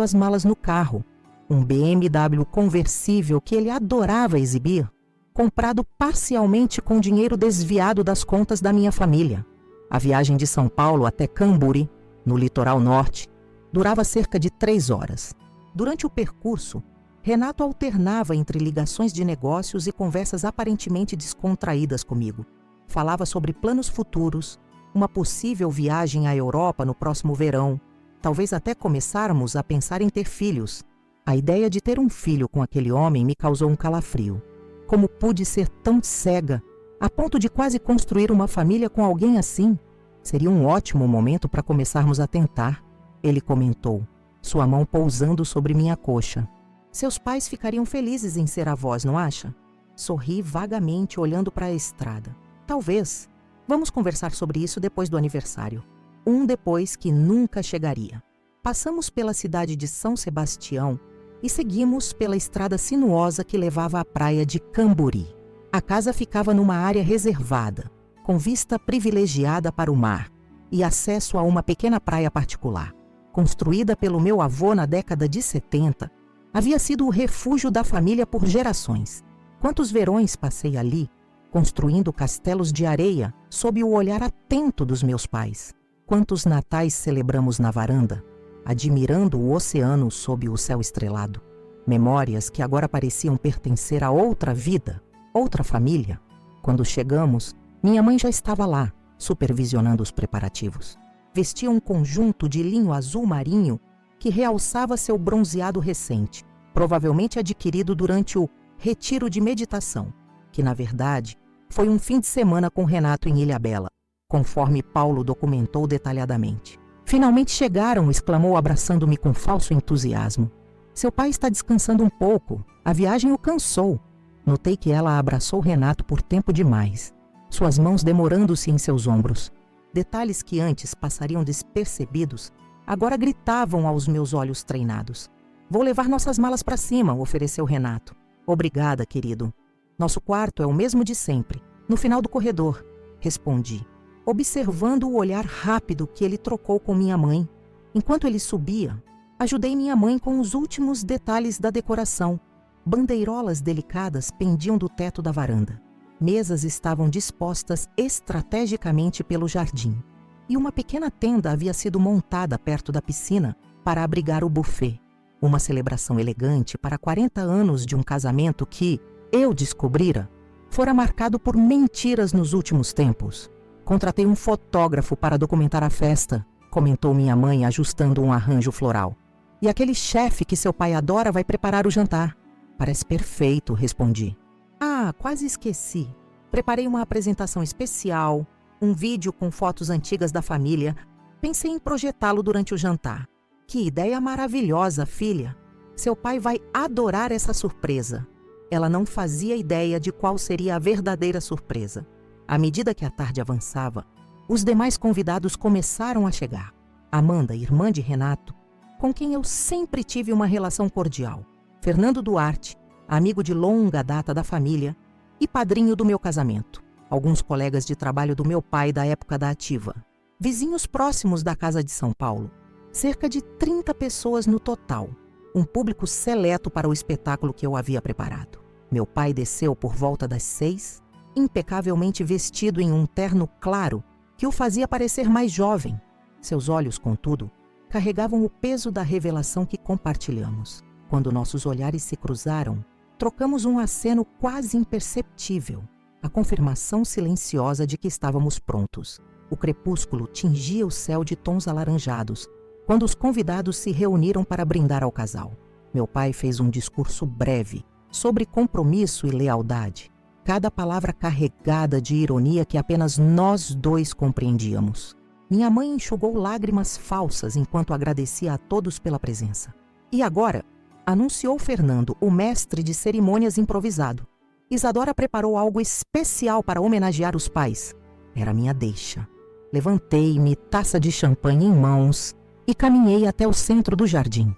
Speaker 1: as malas no carro. Um BMW conversível que ele adorava exibir, comprado parcialmente com dinheiro desviado das contas da minha família. A viagem de São Paulo até Camburi, no litoral norte, durava cerca de 3 horas. Durante o percurso, Renato alternava entre ligações de negócios e conversas aparentemente descontraídas comigo. Falava sobre planos futuros, uma possível viagem à Europa no próximo verão, talvez até começarmos a pensar em ter filhos. A ideia de ter um filho com aquele homem me causou um calafrio. Como pude ser tão cega, a ponto de quase construir uma família com alguém assim? Seria um ótimo momento para começarmos a tentar, ele comentou, sua mão pousando sobre minha coxa. Seus pais ficariam felizes em ser avós, não acha? Sorri vagamente olhando para a estrada. Talvez. Vamos conversar sobre isso depois do aniversário. Um depois que nunca chegaria. Passamos pela cidade de São Sebastião e seguimos pela estrada sinuosa que levava à praia de Camburi. A casa ficava numa área reservada, com vista privilegiada para o mar e acesso a uma pequena praia particular. Construída pelo meu avô na década de 70, havia sido o refúgio da família por gerações. Quantos verões passei ali, construindo castelos de areia sob o olhar atento dos meus pais. Quantos natais celebramos na varanda, admirando o oceano sob o céu estrelado. Memórias que agora pareciam pertencer a outra vida, outra família. Quando chegamos, minha mãe já estava lá, supervisionando os preparativos. Vestia um conjunto de linho azul marinho que realçava seu bronzeado recente, provavelmente adquirido durante o retiro de meditação, que, na verdade, foi um fim de semana com Renato em Ilhabela, conforme Paulo documentou detalhadamente. Finalmente chegaram, exclamou abraçando-me com falso entusiasmo. Seu pai está descansando um pouco, a viagem o cansou. Notei que ela abraçou Renato por tempo demais, suas mãos demorando-se em seus ombros. Detalhes que antes passariam despercebidos, agora gritavam aos meus olhos treinados. Vou levar nossas malas para cima, ofereceu Renato. Obrigada, querido. Nosso quarto é o mesmo de sempre, no final do corredor, respondi, observando o olhar rápido que ele trocou com minha mãe. Enquanto ele subia, ajudei minha mãe com os últimos detalhes da decoração. Bandeirolas delicadas pendiam do teto da varanda. Mesas estavam dispostas estrategicamente pelo jardim. E uma pequena tenda havia sido montada perto da piscina para abrigar o buffet. Uma celebração elegante para 40 anos de um casamento que, eu descobrira, fora marcado por mentiras nos últimos tempos. Contratei um fotógrafo para documentar a festa, comentou minha mãe ajustando um arranjo floral. E aquele chefe que seu pai adora vai preparar o jantar. Parece perfeito, respondi. Ah, quase esqueci. Preparei uma apresentação especial, um vídeo com fotos antigas da família. Pensei em projetá-lo durante o jantar. Que ideia maravilhosa, filha. Seu pai vai adorar essa surpresa. Ela não fazia ideia de qual seria a verdadeira surpresa. À medida que a tarde avançava, os demais convidados começaram a chegar. Amanda, irmã de Renato, com quem eu sempre tive uma relação cordial. Fernando Duarte, amigo de longa data da família e padrinho do meu casamento. Alguns colegas de trabalho do meu pai da época da ativa. Vizinhos próximos da casa de São Paulo. Cerca de 30 pessoas no total. Um público seleto para o espetáculo que eu havia preparado. Meu pai desceu por volta das 6, impecavelmente vestido em um terno claro que o fazia parecer mais jovem. Seus olhos, contudo, carregavam o peso da revelação que compartilhamos. Quando nossos olhares se cruzaram, trocamos um aceno quase imperceptível, a confirmação silenciosa de que estávamos prontos. O crepúsculo tingia o céu de tons alaranjados, quando os convidados se reuniram para brindar ao casal. Meu pai fez um discurso breve sobre compromisso e lealdade, cada palavra carregada de ironia que apenas nós dois compreendíamos. Minha mãe enxugou lágrimas falsas enquanto agradecia a todos pela presença. E agora, anunciou Fernando, o mestre de cerimônias improvisado. Isadora preparou algo especial para homenagear os pais. Era minha deixa. Levantei-me, taça de champanhe em mãos, e caminhei até o centro do jardim.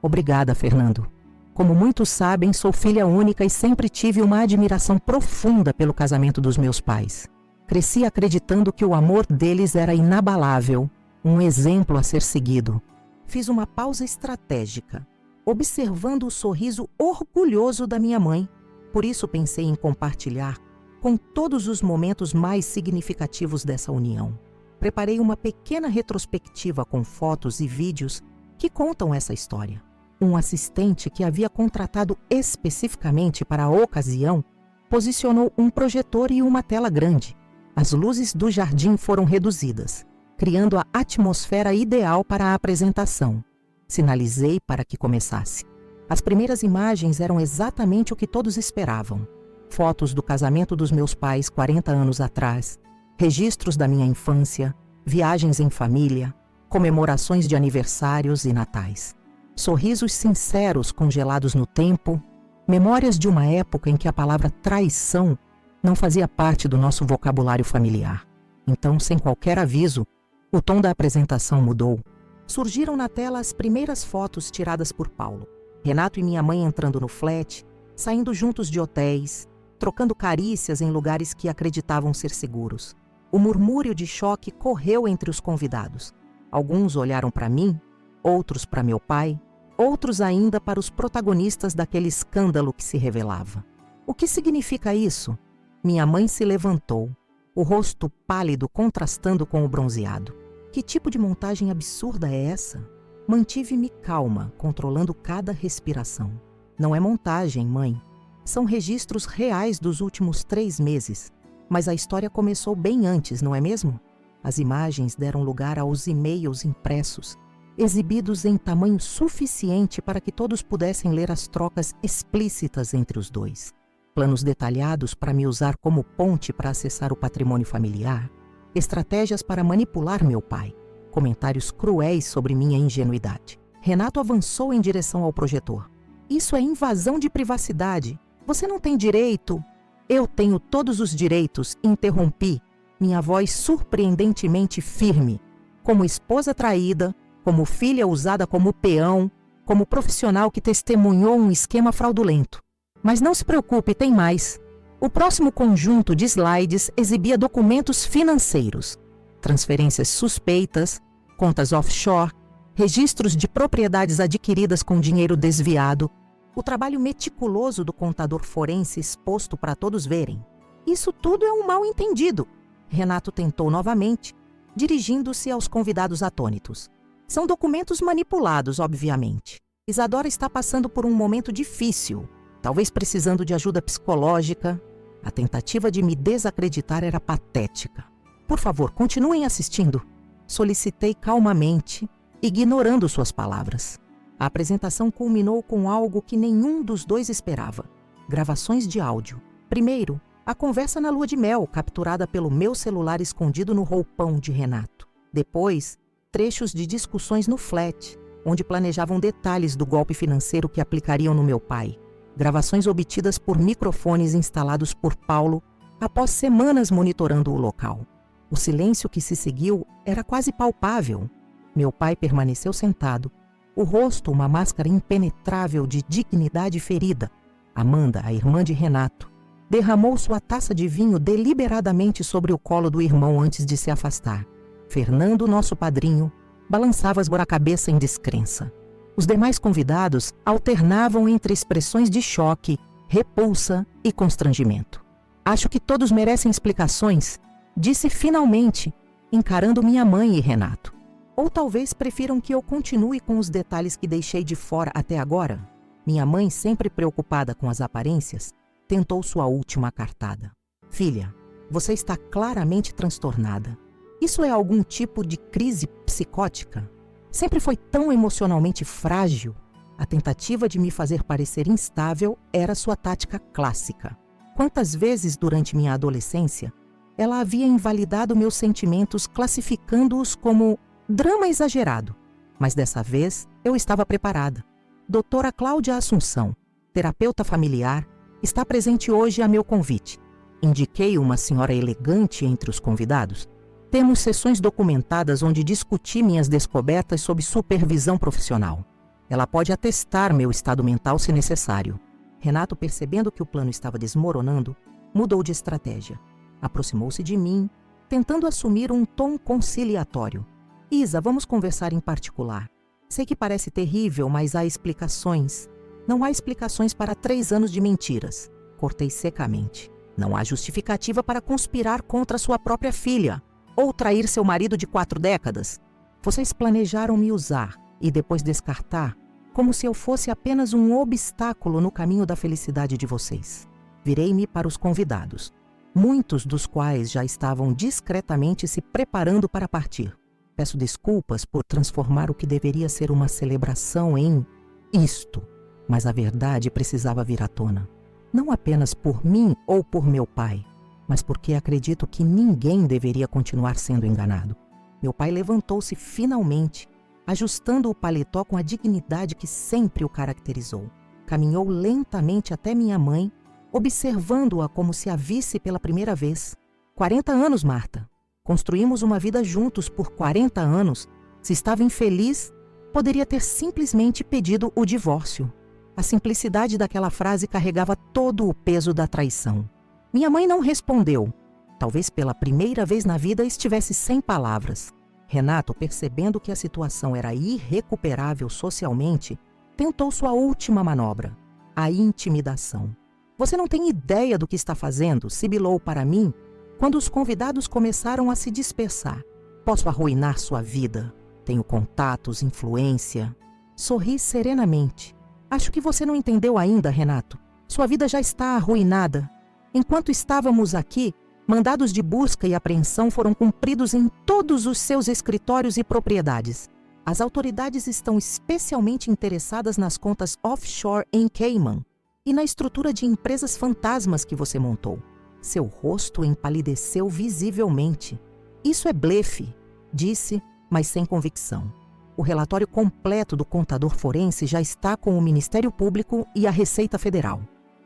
Speaker 1: Obrigada, Fernando. Como muitos sabem, sou filha única e sempre tive uma admiração profunda pelo casamento dos meus pais. Cresci acreditando que o amor deles era inabalável, um exemplo a ser seguido. Fiz uma pausa estratégica, observando o sorriso orgulhoso da minha mãe. Por isso pensei em compartilhar com todos os momentos mais significativos dessa união. Preparei uma pequena retrospectiva com fotos e vídeos que contam essa história. Um assistente que havia contratado especificamente para a ocasião posicionou um projetor e uma tela grande. As luzes do jardim foram reduzidas, criando a atmosfera ideal para a apresentação. Sinalizei para que começasse. As primeiras imagens eram exatamente o que todos esperavam. Fotos do casamento dos meus pais 40 anos atrás, registros da minha infância, viagens em família, comemorações de aniversários e natais. Sorrisos sinceros congelados no tempo, memórias de uma época em que a palavra traição não fazia parte do nosso vocabulário familiar. Então, sem qualquer aviso, o tom da apresentação mudou. Surgiram na tela as primeiras fotos tiradas por Paulo. Renato e minha mãe entrando no flat, saindo juntos de hotéis, trocando carícias em lugares que acreditavam ser seguros. O murmúrio de choque correu entre os convidados. Alguns olharam para mim, outros para meu pai, outros ainda para os protagonistas daquele escândalo que se revelava. O que significa isso? Minha mãe se levantou, o rosto pálido contrastando com o bronzeado. Que tipo de montagem absurda é essa? Mantive-me calma, controlando cada respiração. Não é montagem, mãe. São registros reais dos últimos 3 meses. Mas a história começou bem antes, não é mesmo? As imagens deram lugar aos e-mails impressos, exibidos em tamanho suficiente para que todos pudessem ler as trocas explícitas entre os dois. Planos detalhados para me usar como ponte para acessar o patrimônio familiar, estratégias para manipular meu pai, comentários cruéis sobre minha ingenuidade. Renato avançou em direção ao projetor. Isso é invasão de privacidade. Você não tem direito. Eu tenho todos os direitos, interrompi, minha voz surpreendentemente firme, como esposa traída, como filha usada como peão, como profissional que testemunhou um esquema fraudulento. Mas não se preocupe, tem mais. O próximo conjunto de slides exibia documentos financeiros, transferências suspeitas, contas offshore, registros de propriedades adquiridas com dinheiro desviado, o trabalho meticuloso do contador forense exposto para todos verem. Isso tudo é um mal-entendido. Renato tentou novamente, dirigindo-se aos convidados atônitos. São documentos manipulados, obviamente. Isadora está passando por um momento difícil, talvez precisando de ajuda psicológica. A tentativa de me desacreditar era patética. Por favor, continuem assistindo. Solicitei calmamente, ignorando suas palavras. A apresentação culminou com algo que nenhum dos dois esperava. Gravações de áudio. Primeiro, a conversa na lua de mel, capturada pelo meu celular escondido no roupão de Renato. Depois, trechos de discussões no flat, onde planejavam detalhes do golpe financeiro que aplicariam no meu pai. Gravações obtidas por microfones instalados por Paulo após semanas monitorando o local. O silêncio que se seguiu era quase palpável. Meu pai permaneceu sentado, o rosto uma máscara impenetrável de dignidade ferida. Amanda, a irmã de Renato, derramou sua taça de vinho deliberadamente sobre o colo do irmão antes de se afastar. Fernando, nosso padrinho, balançava a cabeça em descrença. Os demais convidados alternavam entre expressões de choque, repulsa e constrangimento. Acho que todos merecem explicações, disse finalmente, encarando minha mãe e Renato. Ou talvez prefiram que eu continue com os detalhes que deixei de fora até agora? Minha mãe, sempre preocupada com as aparências, tentou sua última cartada. Filha, você está claramente transtornada. Isso é algum tipo de crise psicótica? Sempre foi tão emocionalmente frágil. A tentativa de me fazer parecer instável era sua tática clássica. Quantas vezes durante minha adolescência ela havia invalidado meus sentimentos classificando-os como drama exagerado. Mas dessa vez eu estava preparada. Doutora Cláudia Assunção, terapeuta familiar, está presente hoje a meu convite. Indiquei uma senhora elegante entre os convidados. Temos sessões documentadas onde discuti minhas descobertas sob supervisão profissional. Ela pode atestar meu estado mental se necessário. Renato, percebendo que o plano estava desmoronando, mudou de estratégia. Aproximou-se de mim, tentando assumir um tom conciliatório. Isa, vamos conversar em particular. Sei que parece terrível, mas há explicações. Não há explicações para 3 anos de mentiras. Cortei secamente. Não há justificativa para conspirar contra sua própria filha ou trair seu marido de 4 décadas. Vocês planejaram me usar e depois descartar como se eu fosse apenas um obstáculo no caminho da felicidade de vocês. Virei-me para os convidados, muitos dos quais já estavam discretamente se preparando para partir. Peço desculpas por transformar o que deveria ser uma celebração em isto, mas a verdade precisava vir à tona. Não apenas por mim ou por meu pai, mas porque acredito que ninguém deveria continuar sendo enganado. Meu pai levantou-se finalmente, ajustando o paletó com a dignidade que sempre o caracterizou. Caminhou lentamente até minha mãe, observando-a como se a visse pela primeira vez. 40 anos, Marta. Construímos uma vida juntos por 40 anos. Se estava infeliz, poderia ter simplesmente pedido o divórcio. A simplicidade daquela frase carregava todo o peso da traição. Minha mãe não respondeu. Talvez pela primeira vez na vida estivesse sem palavras. Renato, percebendo que a situação era irrecuperável socialmente, tentou sua última manobra, a intimidação. Você não tem ideia do que está fazendo, sibilou para mim, quando os convidados começaram a se dispersar. Posso arruinar sua vida. Tenho contatos, influência. Sorri serenamente. Acho que você não entendeu ainda, Renato. Sua vida já está arruinada. Enquanto estávamos aqui, mandados de busca e apreensão foram cumpridos em todos os seus escritórios e propriedades. As autoridades estão especialmente interessadas nas contas offshore em Cayman e na estrutura de empresas fantasmas que você montou. Seu rosto empalideceu visivelmente. Isso é blefe, disse, mas sem convicção. O relatório completo do contador forense já está com o Ministério Público e a Receita Federal.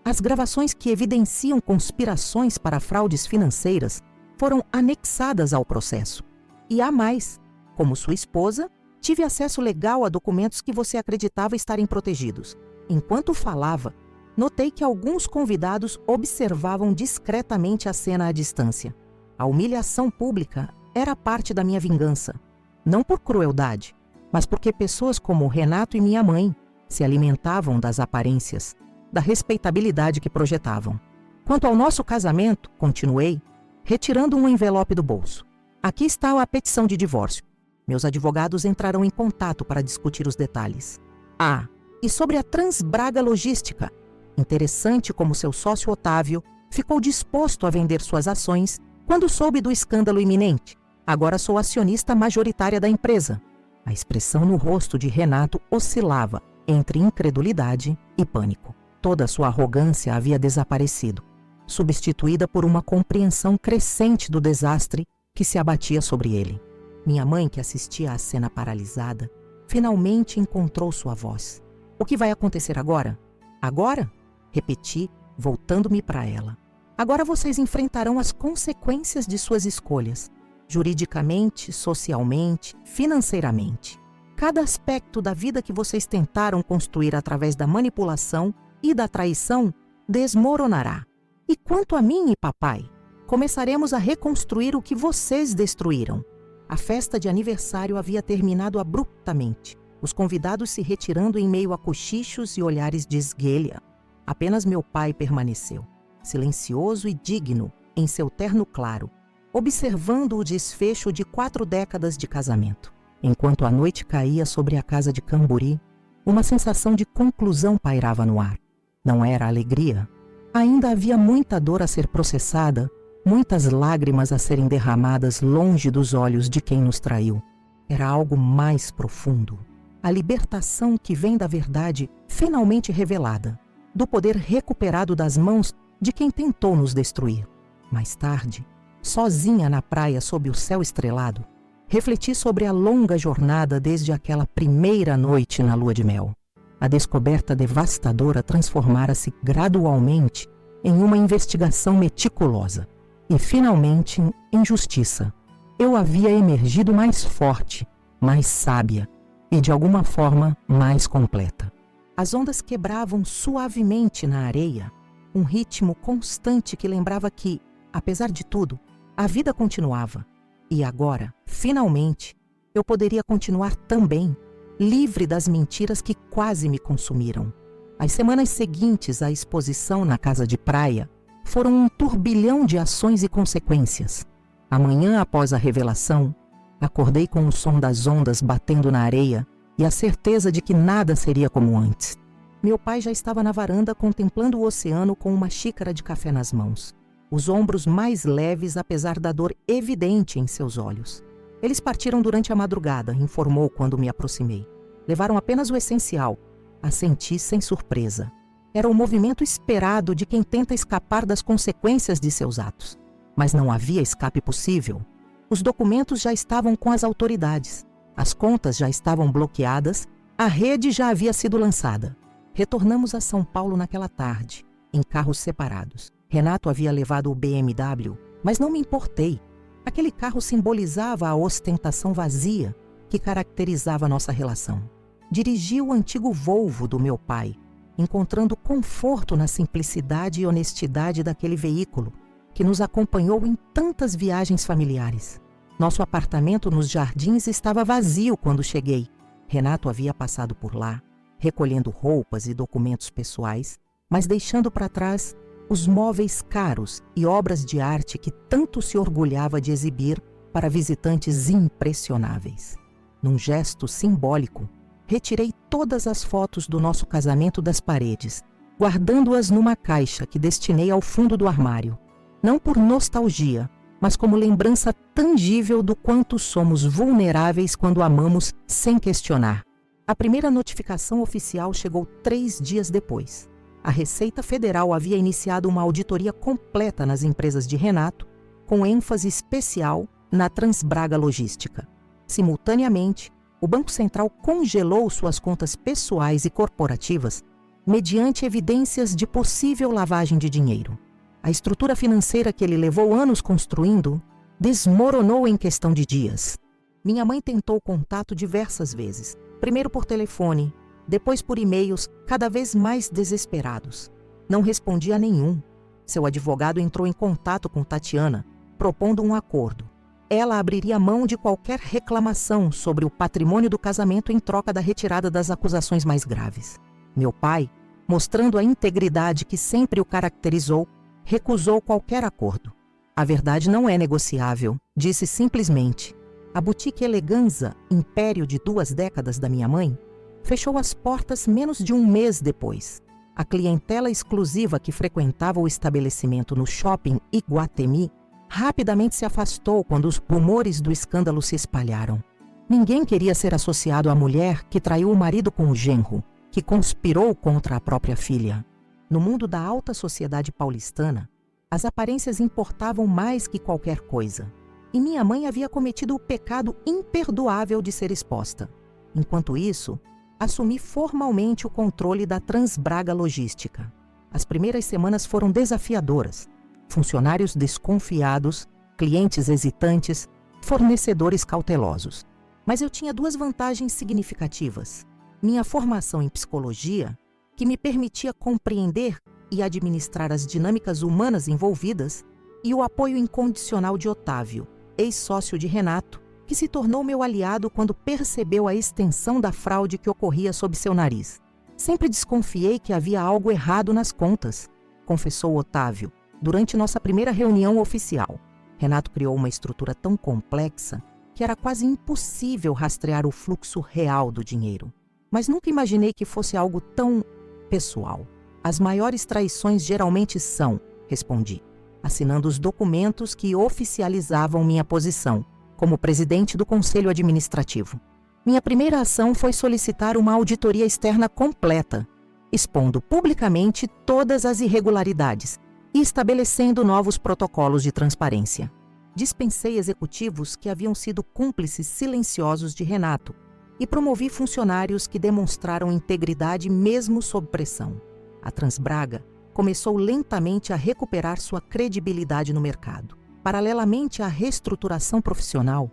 Speaker 1: As gravações que evidenciam conspirações para fraudes financeiras foram anexadas ao processo. E há mais. Como sua esposa, tive acesso legal a documentos que você acreditava estarem protegidos. Enquanto falava, notei que alguns convidados observavam discretamente a cena à distância. A humilhação pública era parte da minha vingança. Não por crueldade, mas porque pessoas como Renato e minha mãe se alimentavam das aparências, da respeitabilidade que projetavam. Quanto ao nosso casamento, continuei, retirando um envelope do bolso. Aqui está a petição de divórcio. Meus advogados entrarão em contato para discutir os detalhes. Ah, e sobre a Transbraga Logística. Interessante como seu sócio Otávio ficou disposto a vender suas ações quando soube do escândalo iminente. Agora sou acionista majoritária da empresa. A expressão no rosto de Renato oscilava entre incredulidade e pânico. Toda sua arrogância havia desaparecido, substituída por uma compreensão crescente do desastre que se abatia sobre ele. Minha mãe, que assistia à cena paralisada, finalmente encontrou sua voz. O que vai acontecer agora? Agora? Repeti, voltando-me para ela. Agora vocês enfrentarão as consequências de suas escolhas, juridicamente, socialmente, financeiramente. Cada aspecto da vida que vocês tentaram construir através da manipulação e da traição desmoronará. E quanto a mim e papai, começaremos a reconstruir o que vocês destruíram. A festa de aniversário havia terminado abruptamente, os convidados se retirando em meio a cochichos e olhares de esguelha. Apenas meu pai permaneceu, silencioso e digno, em seu terno claro, observando o desfecho de 4 décadas de casamento. Enquanto a noite caía sobre a casa de Camburi, uma sensação de conclusão pairava no ar. Não era alegria. Ainda havia muita dor a ser processada, muitas lágrimas a serem derramadas longe dos olhos de quem nos traiu. Era algo mais profundo. A libertação que vem da verdade finalmente revelada, do poder recuperado das mãos de quem tentou nos destruir. Mais tarde, sozinha na praia sob o céu estrelado, refleti sobre a longa jornada desde aquela primeira noite na lua de mel. A descoberta devastadora transformara-se gradualmente em uma investigação meticulosa e, finalmente, em justiça. Eu havia emergido mais forte, mais sábia, e, de alguma forma, mais completa. As ondas quebravam suavemente na areia, um ritmo constante que lembrava que, apesar de tudo, a vida continuava. E agora, finalmente, eu poderia continuar também, livre das mentiras que quase me consumiram. As semanas seguintes à exposição na casa de praia foram um turbilhão de ações e consequências. Amanhã após a revelação, acordei com o som das ondas batendo na areia e a certeza de que nada seria como antes. Meu pai já estava na varanda contemplando o oceano com uma xícara de café nas mãos, os ombros mais leves apesar da dor evidente em seus olhos. Eles partiram durante a madrugada, informou quando me aproximei. Levaram apenas o essencial, assenti sem surpresa. Era o movimento esperado de quem tenta escapar das consequências de seus atos. Mas não havia escape possível. Os documentos já estavam com as autoridades. As contas já estavam bloqueadas. A rede já havia sido lançada. Retornamos a São Paulo naquela tarde, em carros separados. Renato havia levado o BMW, mas não me importei. Aquele carro simbolizava a ostentação vazia que caracterizava nossa relação. Dirigi o antigo Volvo do meu pai, encontrando conforto na simplicidade e honestidade daquele veículo que nos acompanhou em tantas viagens familiares. Nosso apartamento nos Jardins estava vazio quando cheguei. Renato havia passado por lá, recolhendo roupas e documentos pessoais, mas deixando para trás os móveis caros e obras de arte que tanto se orgulhava de exibir para visitantes impressionáveis. Num gesto simbólico, retirei todas as fotos do nosso casamento das paredes, guardando-as numa caixa que destinei ao fundo do armário. Não por nostalgia, mas como lembrança tangível do quanto somos vulneráveis quando amamos sem questionar. A primeira notificação oficial chegou 3 dias depois. A Receita Federal havia iniciado uma auditoria completa nas empresas de Renato, com ênfase especial na Transbraga Logística. Simultaneamente, o Banco Central congelou suas contas pessoais e corporativas mediante evidências de possível lavagem de dinheiro. A estrutura financeira que ele levou anos construindo desmoronou em questão de dias. Minha mãe tentou contato diversas vezes, primeiro por telefone, depois por e-mails cada vez mais desesperados. Não respondia a nenhum. Seu advogado entrou em contato com Tatiana, propondo um acordo. Ela abriria mão de qualquer reclamação sobre o patrimônio do casamento em troca da retirada das acusações mais graves. Meu pai, mostrando a integridade que sempre o caracterizou, recusou qualquer acordo. A verdade não é negociável, disse simplesmente. A boutique Eleganza, império de 2 décadas da minha mãe, fechou as portas menos de um mês depois. A clientela exclusiva que frequentava o estabelecimento no shopping Iguatemi rapidamente se afastou quando os rumores do escândalo se espalharam. Ninguém queria ser associado à mulher que traiu o marido com o genro, que conspirou contra a própria filha. No mundo da alta sociedade paulistana, as aparências importavam mais que qualquer coisa. E minha mãe havia cometido o pecado imperdoável de ser exposta. Enquanto isso, assumi formalmente o controle da Transbraga Logística. As primeiras semanas foram desafiadoras. Funcionários desconfiados, clientes hesitantes, fornecedores cautelosos. Mas eu tinha 2 vantagens significativas. Minha formação em psicologia, que me permitia compreender e administrar as dinâmicas humanas envolvidas, e o apoio incondicional de Otávio, ex-sócio de Renato, que se tornou meu aliado quando percebeu a extensão da fraude que ocorria sob seu nariz. Sempre desconfiei que havia algo errado nas contas, confessou Otávio, durante nossa primeira reunião oficial. Renato criou uma estrutura tão complexa que era quase impossível rastrear o fluxo real do dinheiro. Mas nunca imaginei que fosse algo tão pessoal. As maiores traições geralmente são, respondi, assinando os documentos que oficializavam minha posição como presidente do Conselho Administrativo. Minha primeira ação foi solicitar uma auditoria externa completa, expondo publicamente todas as irregularidades e estabelecendo novos protocolos de transparência. Dispensei executivos que haviam sido cúmplices silenciosos de Renato e promovi funcionários que demonstraram integridade mesmo sob pressão. A Transbraga começou lentamente a recuperar sua credibilidade no mercado. Paralelamente à reestruturação profissional,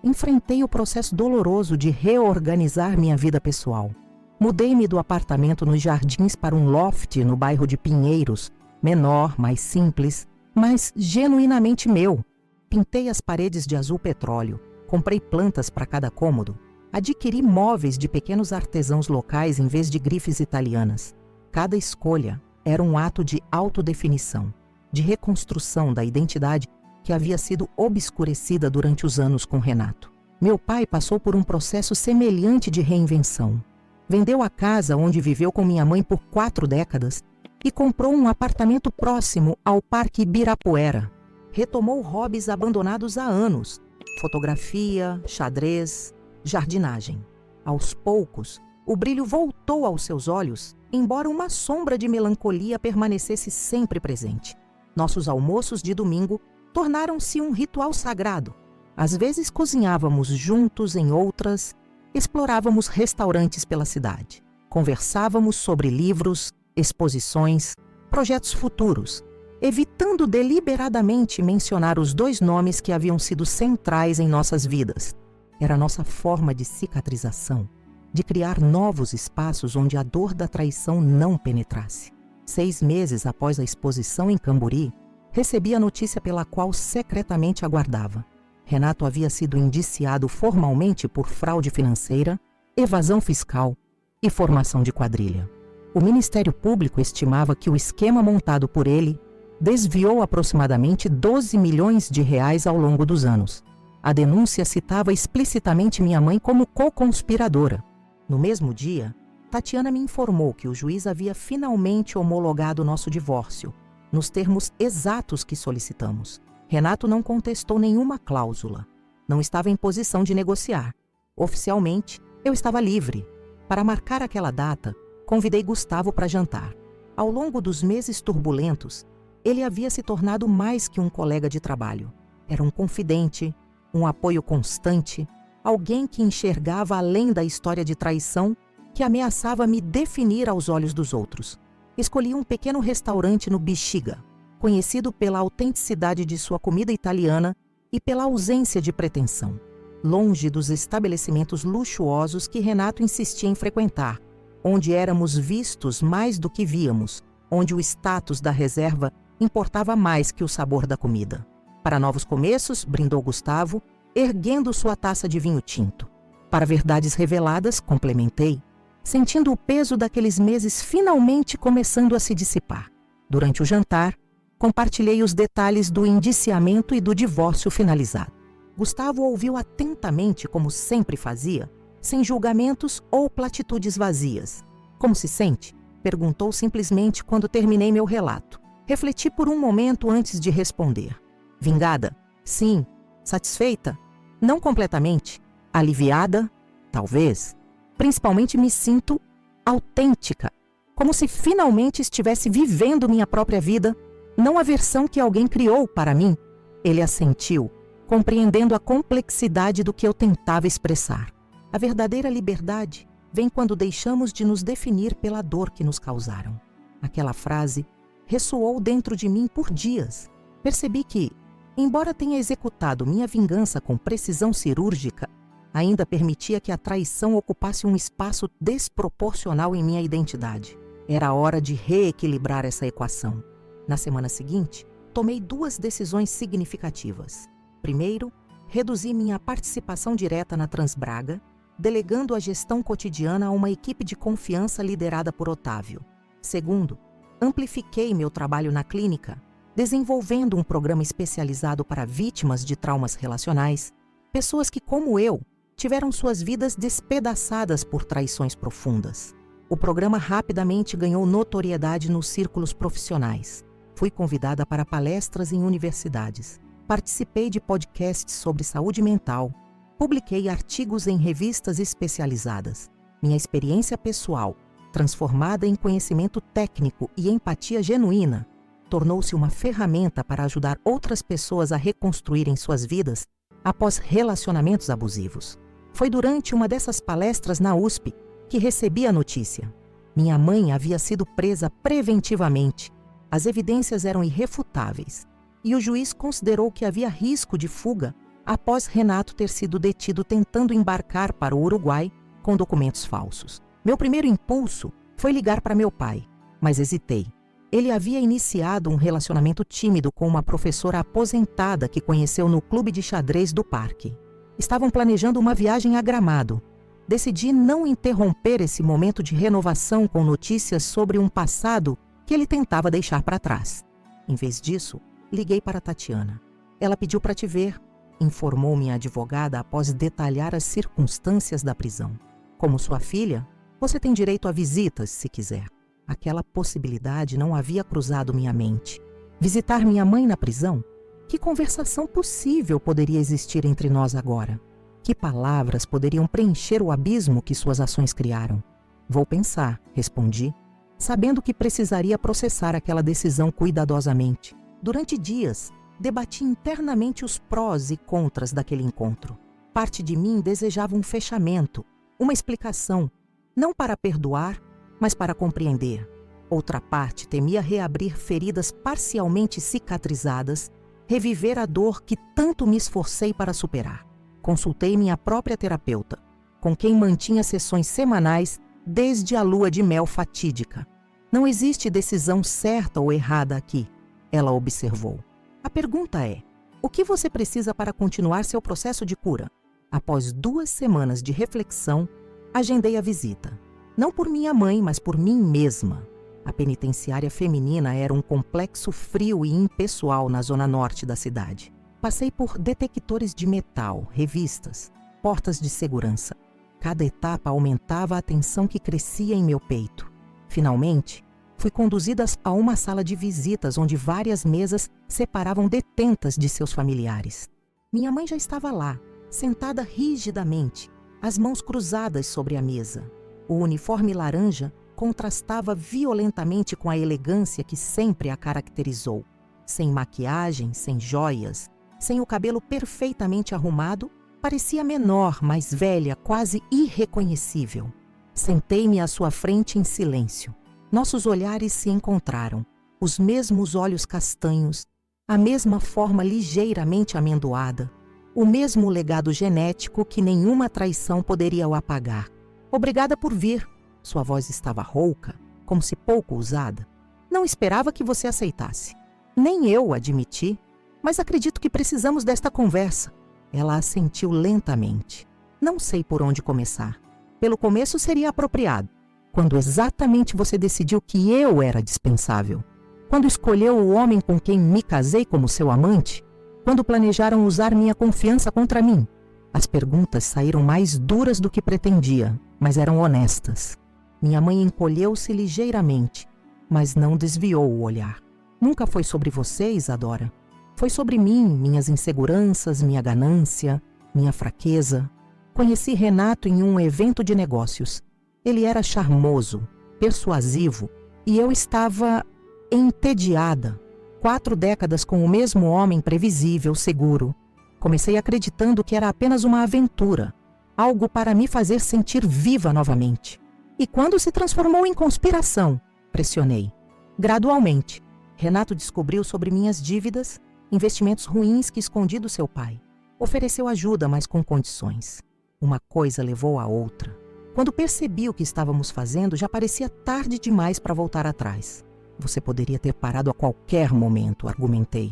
Speaker 1: enfrentei o processo doloroso de reorganizar minha vida pessoal. Mudei-me do apartamento nos Jardins para um loft no bairro de Pinheiros, menor, mais simples, mas genuinamente meu. Pintei as paredes de azul petróleo, comprei plantas para cada cômodo, adquiri móveis de pequenos artesãos locais em vez de grifes italianas. Cada escolha era um ato de autodefinição, de reconstrução da identidade que havia sido obscurecida durante os anos com Renato. Meu pai passou por um processo semelhante de reinvenção. Vendeu a casa onde viveu com minha mãe por 4 décadas e comprou um apartamento próximo ao Parque Ibirapuera. Retomou hobbies abandonados há anos: fotografia, xadrez, jardinagem. Aos poucos, o brilho voltou aos seus olhos, embora uma sombra de melancolia permanecesse sempre presente. Nossos almoços de domingo tornaram-se um ritual sagrado. Às vezes cozinhávamos juntos, em outras, explorávamos restaurantes pela cidade. Conversávamos sobre livros, exposições, projetos futuros, evitando deliberadamente mencionar os 2 nomes que haviam sido centrais em nossas vidas. Era nossa forma de cicatrização, de criar novos espaços onde a dor da traição não penetrasse. 6 meses após a exposição em Camburi, recebi a notícia pela qual secretamente aguardava. Renato havia sido indiciado formalmente por fraude financeira, evasão fiscal e formação de quadrilha. O Ministério Público estimava que o esquema montado por ele desviou aproximadamente 12 milhões de reais ao longo dos anos. A denúncia citava explicitamente minha mãe como co-conspiradora. No mesmo dia, Tatiana me informou que o juiz havia finalmente homologado nosso divórcio, nos termos exatos que solicitamos. Renato não contestou nenhuma cláusula. Não estava em posição de negociar. Oficialmente, eu estava livre. Para marcar aquela data, convidei Gustavo para jantar. Ao longo dos meses turbulentos, ele havia se tornado mais que um colega de trabalho. Era um confidente, um apoio constante, alguém que enxergava além da história de traição que ameaçava me definir aos olhos dos outros. Escolhi um pequeno restaurante no Bexiga, conhecido pela autenticidade de sua comida italiana e pela ausência de pretensão, longe dos estabelecimentos luxuosos que Renato insistia em frequentar, onde éramos vistos mais do que víamos, onde o status da reserva importava mais que o sabor da comida. Para novos começos, brindou Gustavo, erguendo sua taça de vinho tinto. Para verdades reveladas, complementei, sentindo o peso daqueles meses finalmente começando a se dissipar. Durante o jantar, compartilhei os detalhes do indiciamento e do divórcio finalizado. Gustavo ouviu atentamente, como sempre fazia, sem julgamentos ou platitudes vazias. Como se sente? Perguntou simplesmente quando terminei meu relato. Refleti por um momento antes de responder. Vingada? Sim. Satisfeita? Não completamente. Aliviada? Talvez. Principalmente me sinto autêntica, como se finalmente estivesse vivendo minha própria vida, não a versão que alguém criou para mim. Ele assentiu, compreendendo a complexidade do que eu tentava expressar. A verdadeira liberdade vem quando deixamos de nos definir pela dor que nos causaram. Aquela frase ressoou dentro de mim por dias. Percebi que, embora tenha executado minha vingança com precisão cirúrgica, ainda permitia que a traição ocupasse um espaço desproporcional em minha identidade. Era hora de reequilibrar essa equação. Na semana seguinte, tomei 2 decisões significativas. Primeiro, reduzi minha participação direta na Transbraga, delegando a gestão cotidiana a uma equipe de confiança liderada por Otávio. Segundo, amplifiquei meu trabalho na clínica, desenvolvendo um programa especializado para vítimas de traumas relacionais, pessoas que, como eu, tiveram suas vidas despedaçadas por traições profundas. O programa rapidamente ganhou notoriedade nos círculos profissionais. Fui convidada para palestras em universidades. Participei de podcasts sobre saúde mental. Publiquei artigos em revistas especializadas. Minha experiência pessoal, transformada em conhecimento técnico e empatia genuína, tornou-se uma ferramenta para ajudar outras pessoas a reconstruírem suas vidas após relacionamentos abusivos. Foi durante uma dessas palestras na USP que recebi a notícia. Minha mãe havia sido presa preventivamente. As evidências eram irrefutáveis e o juiz considerou que havia risco de fuga após Renato ter sido detido tentando embarcar para o Uruguai com documentos falsos. Meu primeiro impulso foi ligar para meu pai, mas hesitei. Ele havia iniciado um relacionamento tímido com uma professora aposentada que conheceu no clube de xadrez do parque. Estavam planejando uma viagem a Gramado. Decidi não interromper esse momento de renovação com notícias sobre um passado que ele tentava deixar para trás. Em vez disso, liguei para Tatiana. Ela pediu para te ver, informou minha advogada após detalhar as circunstâncias da prisão. Como sua filha, você tem direito a visitas, se quiser. Aquela possibilidade não havia cruzado minha mente. Visitar minha mãe na prisão? Que conversação possível poderia existir entre nós agora? Que palavras poderiam preencher o abismo que suas ações criaram? Vou pensar, respondi, sabendo que precisaria processar aquela decisão cuidadosamente. Durante dias, debati internamente os prós e contras daquele encontro. Parte de mim desejava um fechamento, uma explicação, não para perdoar, mas para compreender. Outra parte temia reabrir feridas parcialmente cicatrizadas, reviver a dor que tanto me esforcei para superar. Consultei minha própria terapeuta, com quem mantinha sessões semanais desde a lua de mel fatídica. Não existe decisão certa ou errada aqui, ela observou. A pergunta é: o que você precisa para continuar seu processo de cura? Após 2 semanas de reflexão, agendei a visita. Não por minha mãe, mas por mim mesma. A penitenciária feminina era um complexo frio e impessoal na zona norte da cidade. Passei por detectores de metal, revistas, portas de segurança. Cada etapa aumentava a tensão que crescia em meu peito. Finalmente, fui conduzida a uma sala de visitas onde várias mesas separavam detentas de seus familiares. Minha mãe já estava lá, sentada rigidamente, as mãos cruzadas sobre a mesa. O uniforme laranja contrastava violentamente com a elegância que sempre a caracterizou. Sem maquiagem, sem joias, sem o cabelo perfeitamente arrumado, parecia menor, mais velha, quase irreconhecível. Sentei-me à sua frente em silêncio. Nossos olhares se encontraram, os mesmos olhos castanhos, a mesma forma ligeiramente amendoada, o mesmo legado genético que nenhuma traição poderia o apagar. Obrigada por vir. Sua voz estava rouca, como se pouco usada. Não esperava que você aceitasse. Nem eu, admiti, mas acredito que precisamos desta conversa. Ela assentiu lentamente. Não sei por onde começar. Pelo começo seria apropriado. Quando exatamente você decidiu que eu era dispensável? Quando escolheu o homem com quem me casei como seu amante? Quando planejaram usar minha confiança contra mim? As perguntas saíram mais duras do que pretendia, mas eram honestas. Minha mãe encolheu-se ligeiramente, mas não desviou o olhar. Nunca foi sobre você, Isadora. Foi sobre mim, minhas inseguranças, minha ganância, minha fraqueza. Conheci Renato em um evento de negócios. Ele era charmoso, persuasivo, e eu estava entediada. 4 décadas com o mesmo homem previsível, seguro. Comecei acreditando que era apenas uma aventura, algo para me fazer sentir viva novamente. E quando se transformou em conspiração? Pressionei. Gradualmente, Renato descobriu sobre minhas dívidas, investimentos ruins que escondi do seu pai. Ofereceu ajuda, mas com condições. Uma coisa levou a outra. Quando percebi o que estávamos fazendo, já parecia tarde demais para voltar atrás. Você poderia ter parado a qualquer momento, argumentei.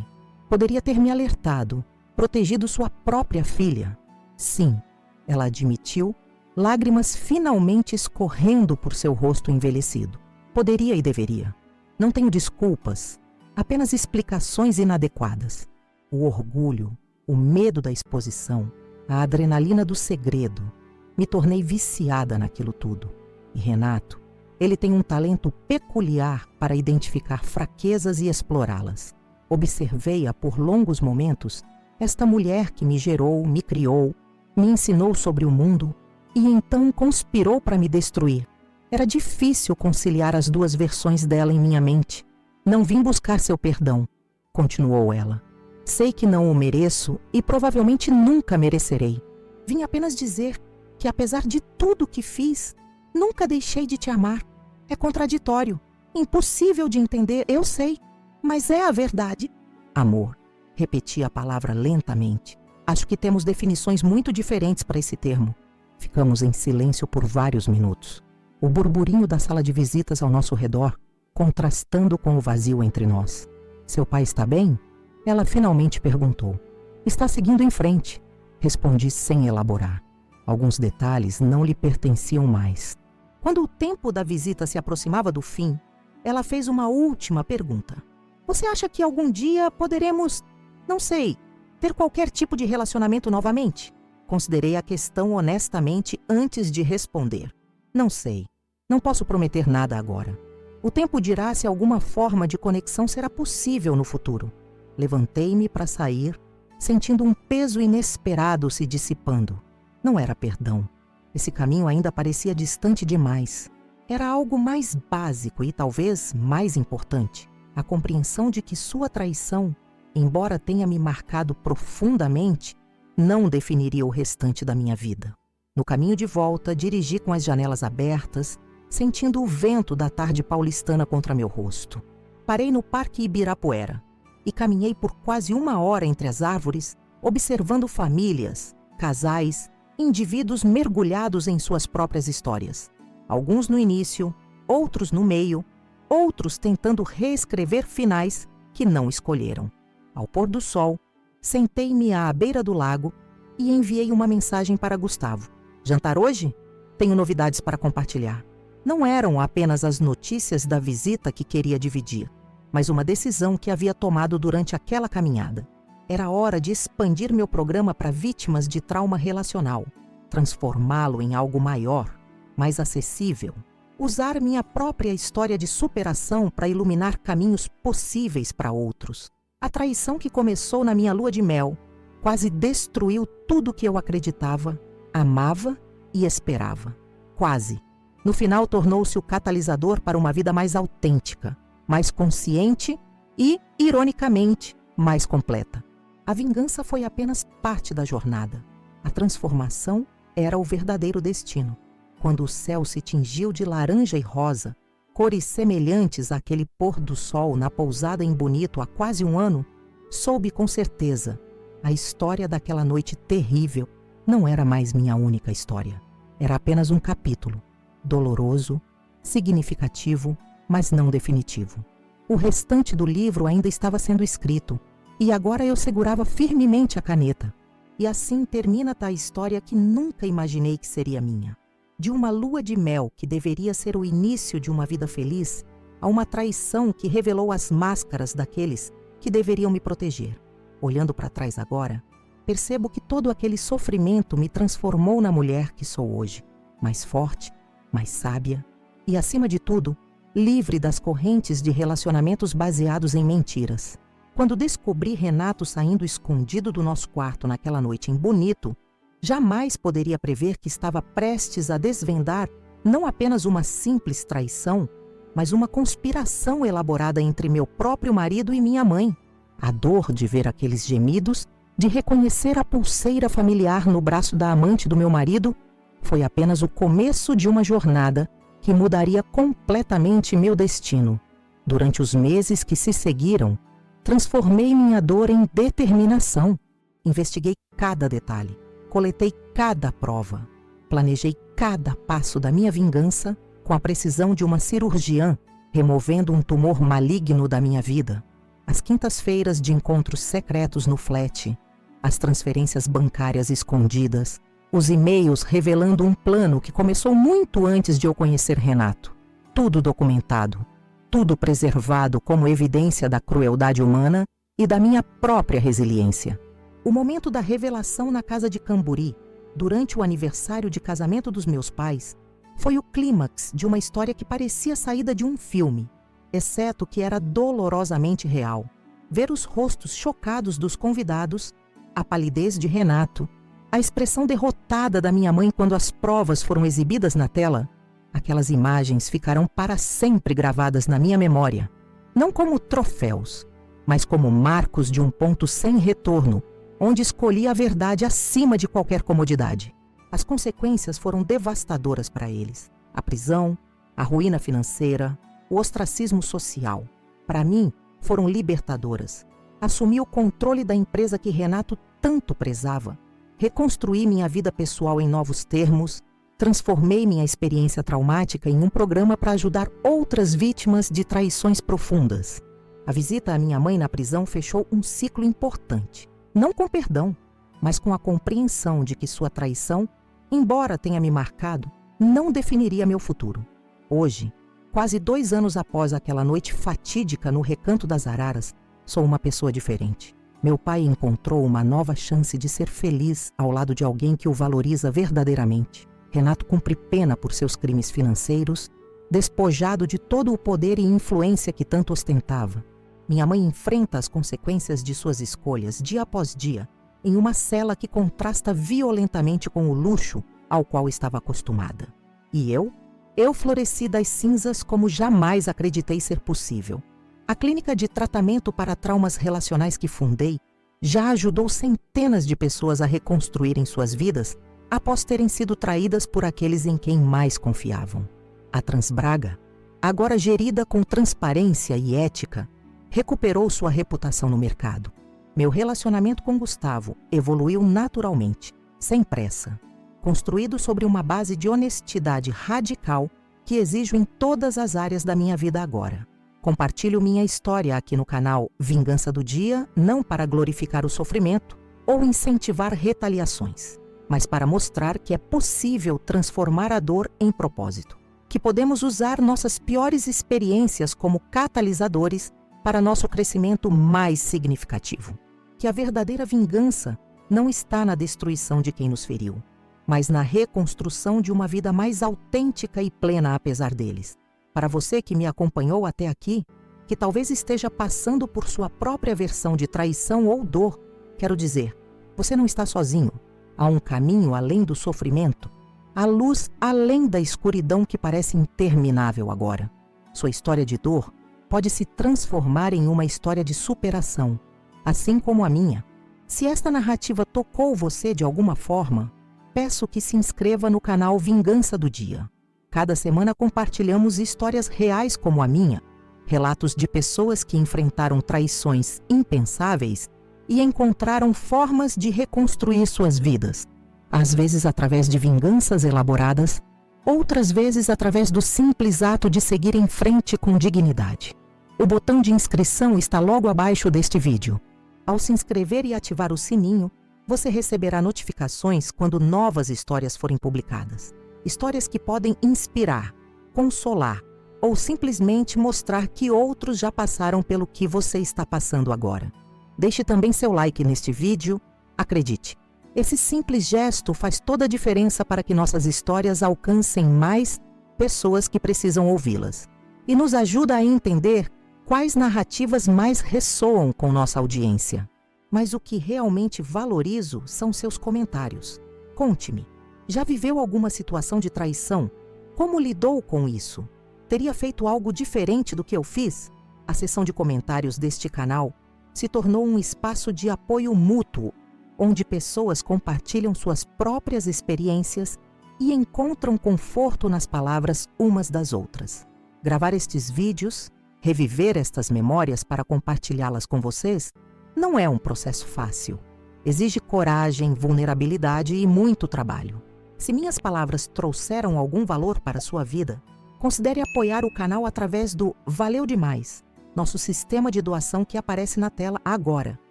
Speaker 1: Poderia ter me alertado, protegido sua própria filha. Sim, ela admitiu, lágrimas finalmente escorrendo por seu rosto envelhecido. Poderia e deveria. Não tenho desculpas, apenas explicações inadequadas. O orgulho, o medo da exposição, a adrenalina do segredo. Me tornei viciada naquilo tudo. E Renato, ele tem um talento peculiar para identificar fraquezas e explorá-las. Observei-a por longos momentos, esta mulher que me gerou, me criou, me ensinou sobre o mundo e então conspirou para me destruir. Era difícil conciliar as 2 versões dela em minha mente. Não vim buscar seu perdão, continuou ela. Sei que não o mereço e provavelmente nunca merecerei. Vim apenas dizer que, apesar de tudo que fiz, nunca deixei de te amar. É contraditório, impossível de entender, eu sei, mas é a verdade. Amor, repeti a palavra lentamente. Acho que temos definições muito diferentes para esse termo. Ficamos em silêncio por vários minutos. O burburinho da sala de visitas ao nosso redor, contrastando com o vazio entre nós. Seu pai está bem? Ela finalmente perguntou. Está seguindo em frente. Respondi sem elaborar. Alguns detalhes não lhe pertenciam mais. Quando o tempo da visita se aproximava do fim, ela fez uma última pergunta. Você acha que algum dia poderemos, não sei, ter qualquer tipo de relacionamento novamente? Considerei a questão honestamente antes de responder. Não sei. Não posso prometer nada agora. O tempo dirá se alguma forma de conexão será possível no futuro. Levantei-me para sair, sentindo um peso inesperado se dissipando. Não era perdão. Esse caminho ainda parecia distante demais. Era algo mais básico e talvez mais importante. A compreensão de que sua traição, embora tenha me marcado profundamente, não definiria o restante da minha vida. No caminho de volta, dirigi com as janelas abertas, sentindo o vento da tarde paulistana contra meu rosto. Parei no Parque Ibirapuera e caminhei por quase 1 hora entre as árvores, observando famílias, casais, indivíduos mergulhados em suas próprias histórias. Alguns no início, outros no meio, outros tentando reescrever finais que não escolheram. Ao pôr do sol, sentei-me à beira do lago e enviei uma mensagem para Gustavo. Jantar hoje? Tenho novidades para compartilhar. Não eram apenas as notícias da visita que queria dividir, mas uma decisão que havia tomado durante aquela caminhada. Era hora de expandir meu programa para vítimas de trauma relacional, transformá-lo em algo maior, mais acessível. Usar minha própria história de superação para iluminar caminhos possíveis para outros. A traição que começou na minha lua de mel quase destruiu tudo que eu acreditava, amava e esperava. Quase. No final, tornou-se o catalisador para uma vida mais autêntica, mais consciente e, ironicamente, mais completa. A vingança foi apenas parte da jornada. A transformação era o verdadeiro destino. Quando o céu se tingiu de laranja e rosa, cores semelhantes àquele pôr do sol na pousada em Bonito há quase 1 ano, soube com certeza. A história daquela noite terrível não era mais minha única história. Era apenas um capítulo, doloroso, significativo, mas não definitivo. O restante do livro ainda estava sendo escrito, e agora eu segurava firmemente a caneta. E assim termina a história que nunca imaginei que seria minha. De uma lua de mel que deveria ser o início de uma vida feliz, a uma traição que revelou as máscaras daqueles que deveriam me proteger. Olhando para trás agora, percebo que todo aquele sofrimento me transformou na mulher que sou hoje, mais forte, mais sábia e, acima de tudo, livre das correntes de relacionamentos baseados em mentiras. Quando descobri Renato saindo escondido do nosso quarto naquela noite em Bonito, jamais poderia prever que estava prestes a desvendar não apenas uma simples traição, mas uma conspiração elaborada entre meu próprio marido e minha mãe. A dor de ver aqueles gemidos, de reconhecer a pulseira familiar no braço da amante do meu marido, foi apenas o começo de uma jornada que mudaria completamente meu destino. Durante os meses que se seguiram, transformei minha dor em determinação. Investiguei cada detalhe, coletei cada prova, planejei cada passo da minha vingança com a precisão de uma cirurgiã, removendo um tumor maligno da minha vida. As quintas-feiras de encontros secretos no flat, as transferências bancárias escondidas, os e-mails revelando um plano que começou muito antes de eu conhecer Renato. Tudo documentado, tudo preservado como evidência da crueldade humana e da minha própria resiliência. O momento da revelação na casa de Camburi, durante o aniversário de casamento dos meus pais, foi o clímax de uma história que parecia saída de um filme, exceto que era dolorosamente real. Ver os rostos chocados dos convidados, a palidez de Renato, a expressão derrotada da minha mãe quando as provas foram exibidas na tela, aquelas imagens ficarão para sempre gravadas na minha memória, não como troféus, mas como marcos de um ponto sem retorno, onde escolhi a verdade acima de qualquer comodidade. As consequências foram devastadoras para eles. A prisão, a ruína financeira, o ostracismo social. Para mim, foram libertadoras. Assumi o controle da empresa que Renato tanto prezava. Reconstruí minha vida pessoal em novos termos, transformei minha experiência traumática em um programa para ajudar outras vítimas de traições profundas. A visita à minha mãe na prisão fechou um ciclo importante, não com perdão, mas com a compreensão de que sua traição, embora tenha me marcado, não definiria meu futuro. Hoje, quase 2 anos após aquela noite fatídica no Recanto das Araras, sou uma pessoa diferente. Meu pai encontrou uma nova chance de ser feliz ao lado de alguém que o valoriza verdadeiramente. Renato cumpre pena por seus crimes financeiros, despojado de todo o poder e influência que tanto ostentava. Minha mãe enfrenta as consequências de suas escolhas dia após dia, em uma cela que contrasta violentamente com o luxo ao qual estava acostumada. E eu floresci das cinzas como jamais acreditei ser possível. A clínica de tratamento para traumas relacionais que fundei já ajudou centenas de pessoas a reconstruírem suas vidas após terem sido traídas por aqueles em quem mais confiavam. A Transbraga, agora gerida com transparência e ética, recuperou sua reputação no mercado. Meu relacionamento com Gustavo evoluiu naturalmente, sem pressa, construído sobre uma base de honestidade radical que exijo em todas as áreas da minha vida agora. Compartilho minha história aqui no canal Vingança do Dia, não para glorificar o sofrimento ou incentivar retaliações, mas para mostrar que é possível transformar a dor em propósito, que podemos usar nossas piores experiências como catalisadores para nosso crescimento mais significativo, que a verdadeira vingança não está na destruição de quem nos feriu, mas na reconstrução de uma vida mais autêntica e plena apesar deles. Para você que me acompanhou até aqui, que talvez esteja passando por sua própria versão de traição ou dor, quero dizer, você não está sozinho. Há um caminho além do sofrimento, há luz além da escuridão que parece interminável agora. Sua história de dor pode se transformar em uma história de superação, assim como a minha. Se esta narrativa tocou você de alguma forma, peço que se inscreva no canal Vingança do Dia. Cada semana compartilhamos histórias reais como a minha, relatos de pessoas que enfrentaram traições impensáveis e encontraram formas de reconstruir suas vidas, às vezes através de vinganças elaboradas, outras vezes através do simples ato de seguir em frente com dignidade. O botão de inscrição está logo abaixo deste vídeo. Ao se inscrever e ativar o sininho, você receberá notificações quando novas histórias forem publicadas. Histórias que podem inspirar, consolar ou simplesmente mostrar que outros já passaram pelo que você está passando agora. Deixe também seu like neste vídeo. Acredite, esse simples gesto faz toda a diferença para que nossas histórias alcancem mais pessoas que precisam ouvi-las. E nos ajuda a entender quais narrativas mais ressoam com nossa audiência. Mas o que realmente valorizo são seus comentários. Conte-me, já viveu alguma situação de traição? Como lidou com isso? Teria feito algo diferente do que eu fiz? A seção de comentários deste canal se tornou um espaço de apoio mútuo, onde pessoas compartilham suas próprias experiências e encontram conforto nas palavras umas das outras. Gravar estes vídeos, reviver estas memórias para compartilhá-las com vocês, não é um processo fácil. Exige coragem, vulnerabilidade e muito trabalho. Se minhas palavras trouxeram algum valor para a sua vida, considere apoiar o canal através do Valeu Demais, nosso sistema de doação que aparece na tela agora.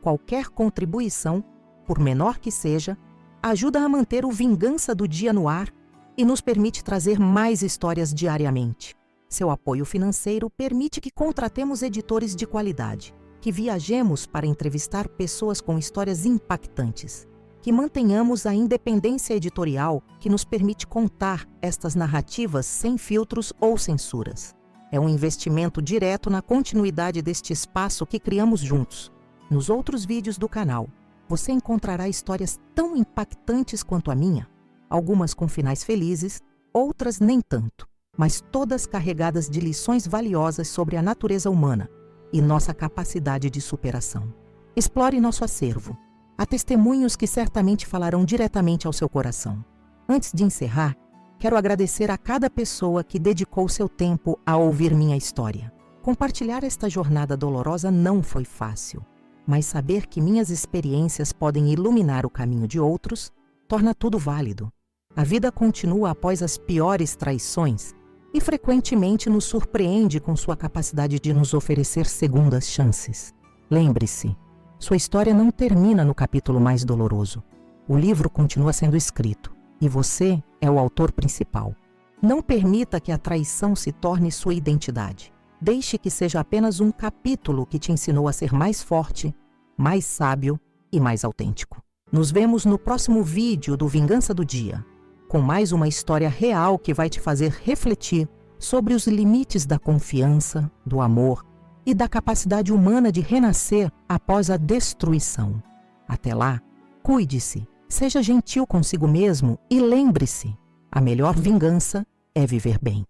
Speaker 1: Qualquer contribuição, por menor que seja, ajuda a manter o Vingança do Dia no ar e nos permite trazer mais histórias diariamente. Seu apoio financeiro permite que contratemos editores de qualidade, que viajemos para entrevistar pessoas com histórias impactantes, que mantenhamos a independência editorial que nos permite contar estas narrativas sem filtros ou censuras. É um investimento direto na continuidade deste espaço que criamos juntos. Nos outros vídeos do canal, você encontrará histórias tão impactantes quanto a minha, algumas com finais felizes, outras nem tanto, mas todas carregadas de lições valiosas sobre a natureza humana e nossa capacidade de superação. Explore nosso acervo. Há testemunhos que certamente falarão diretamente ao seu coração. Antes de encerrar, quero agradecer a cada pessoa que dedicou seu tempo a ouvir minha história. Compartilhar esta jornada dolorosa não foi fácil. mas saber que minhas experiências podem iluminar o caminho de outros torna tudo válido. A vida continua após as piores traições e frequentemente nos surpreende com sua capacidade de nos oferecer segundas chances. Lembre-se, sua história não termina no capítulo mais doloroso. O livro continua sendo escrito e você é o autor principal. Não permita que a traição se torne sua identidade. Deixe que seja apenas um capítulo que te ensinou a ser mais forte, mais sábio e mais autêntico. Nos vemos no próximo vídeo do Vingança do Dia, com mais uma história real que vai te fazer refletir sobre os limites da confiança, do amor e da capacidade humana de renascer após a destruição. Até lá, cuide-se, seja gentil consigo mesmo e lembre-se, a melhor vingança é viver bem.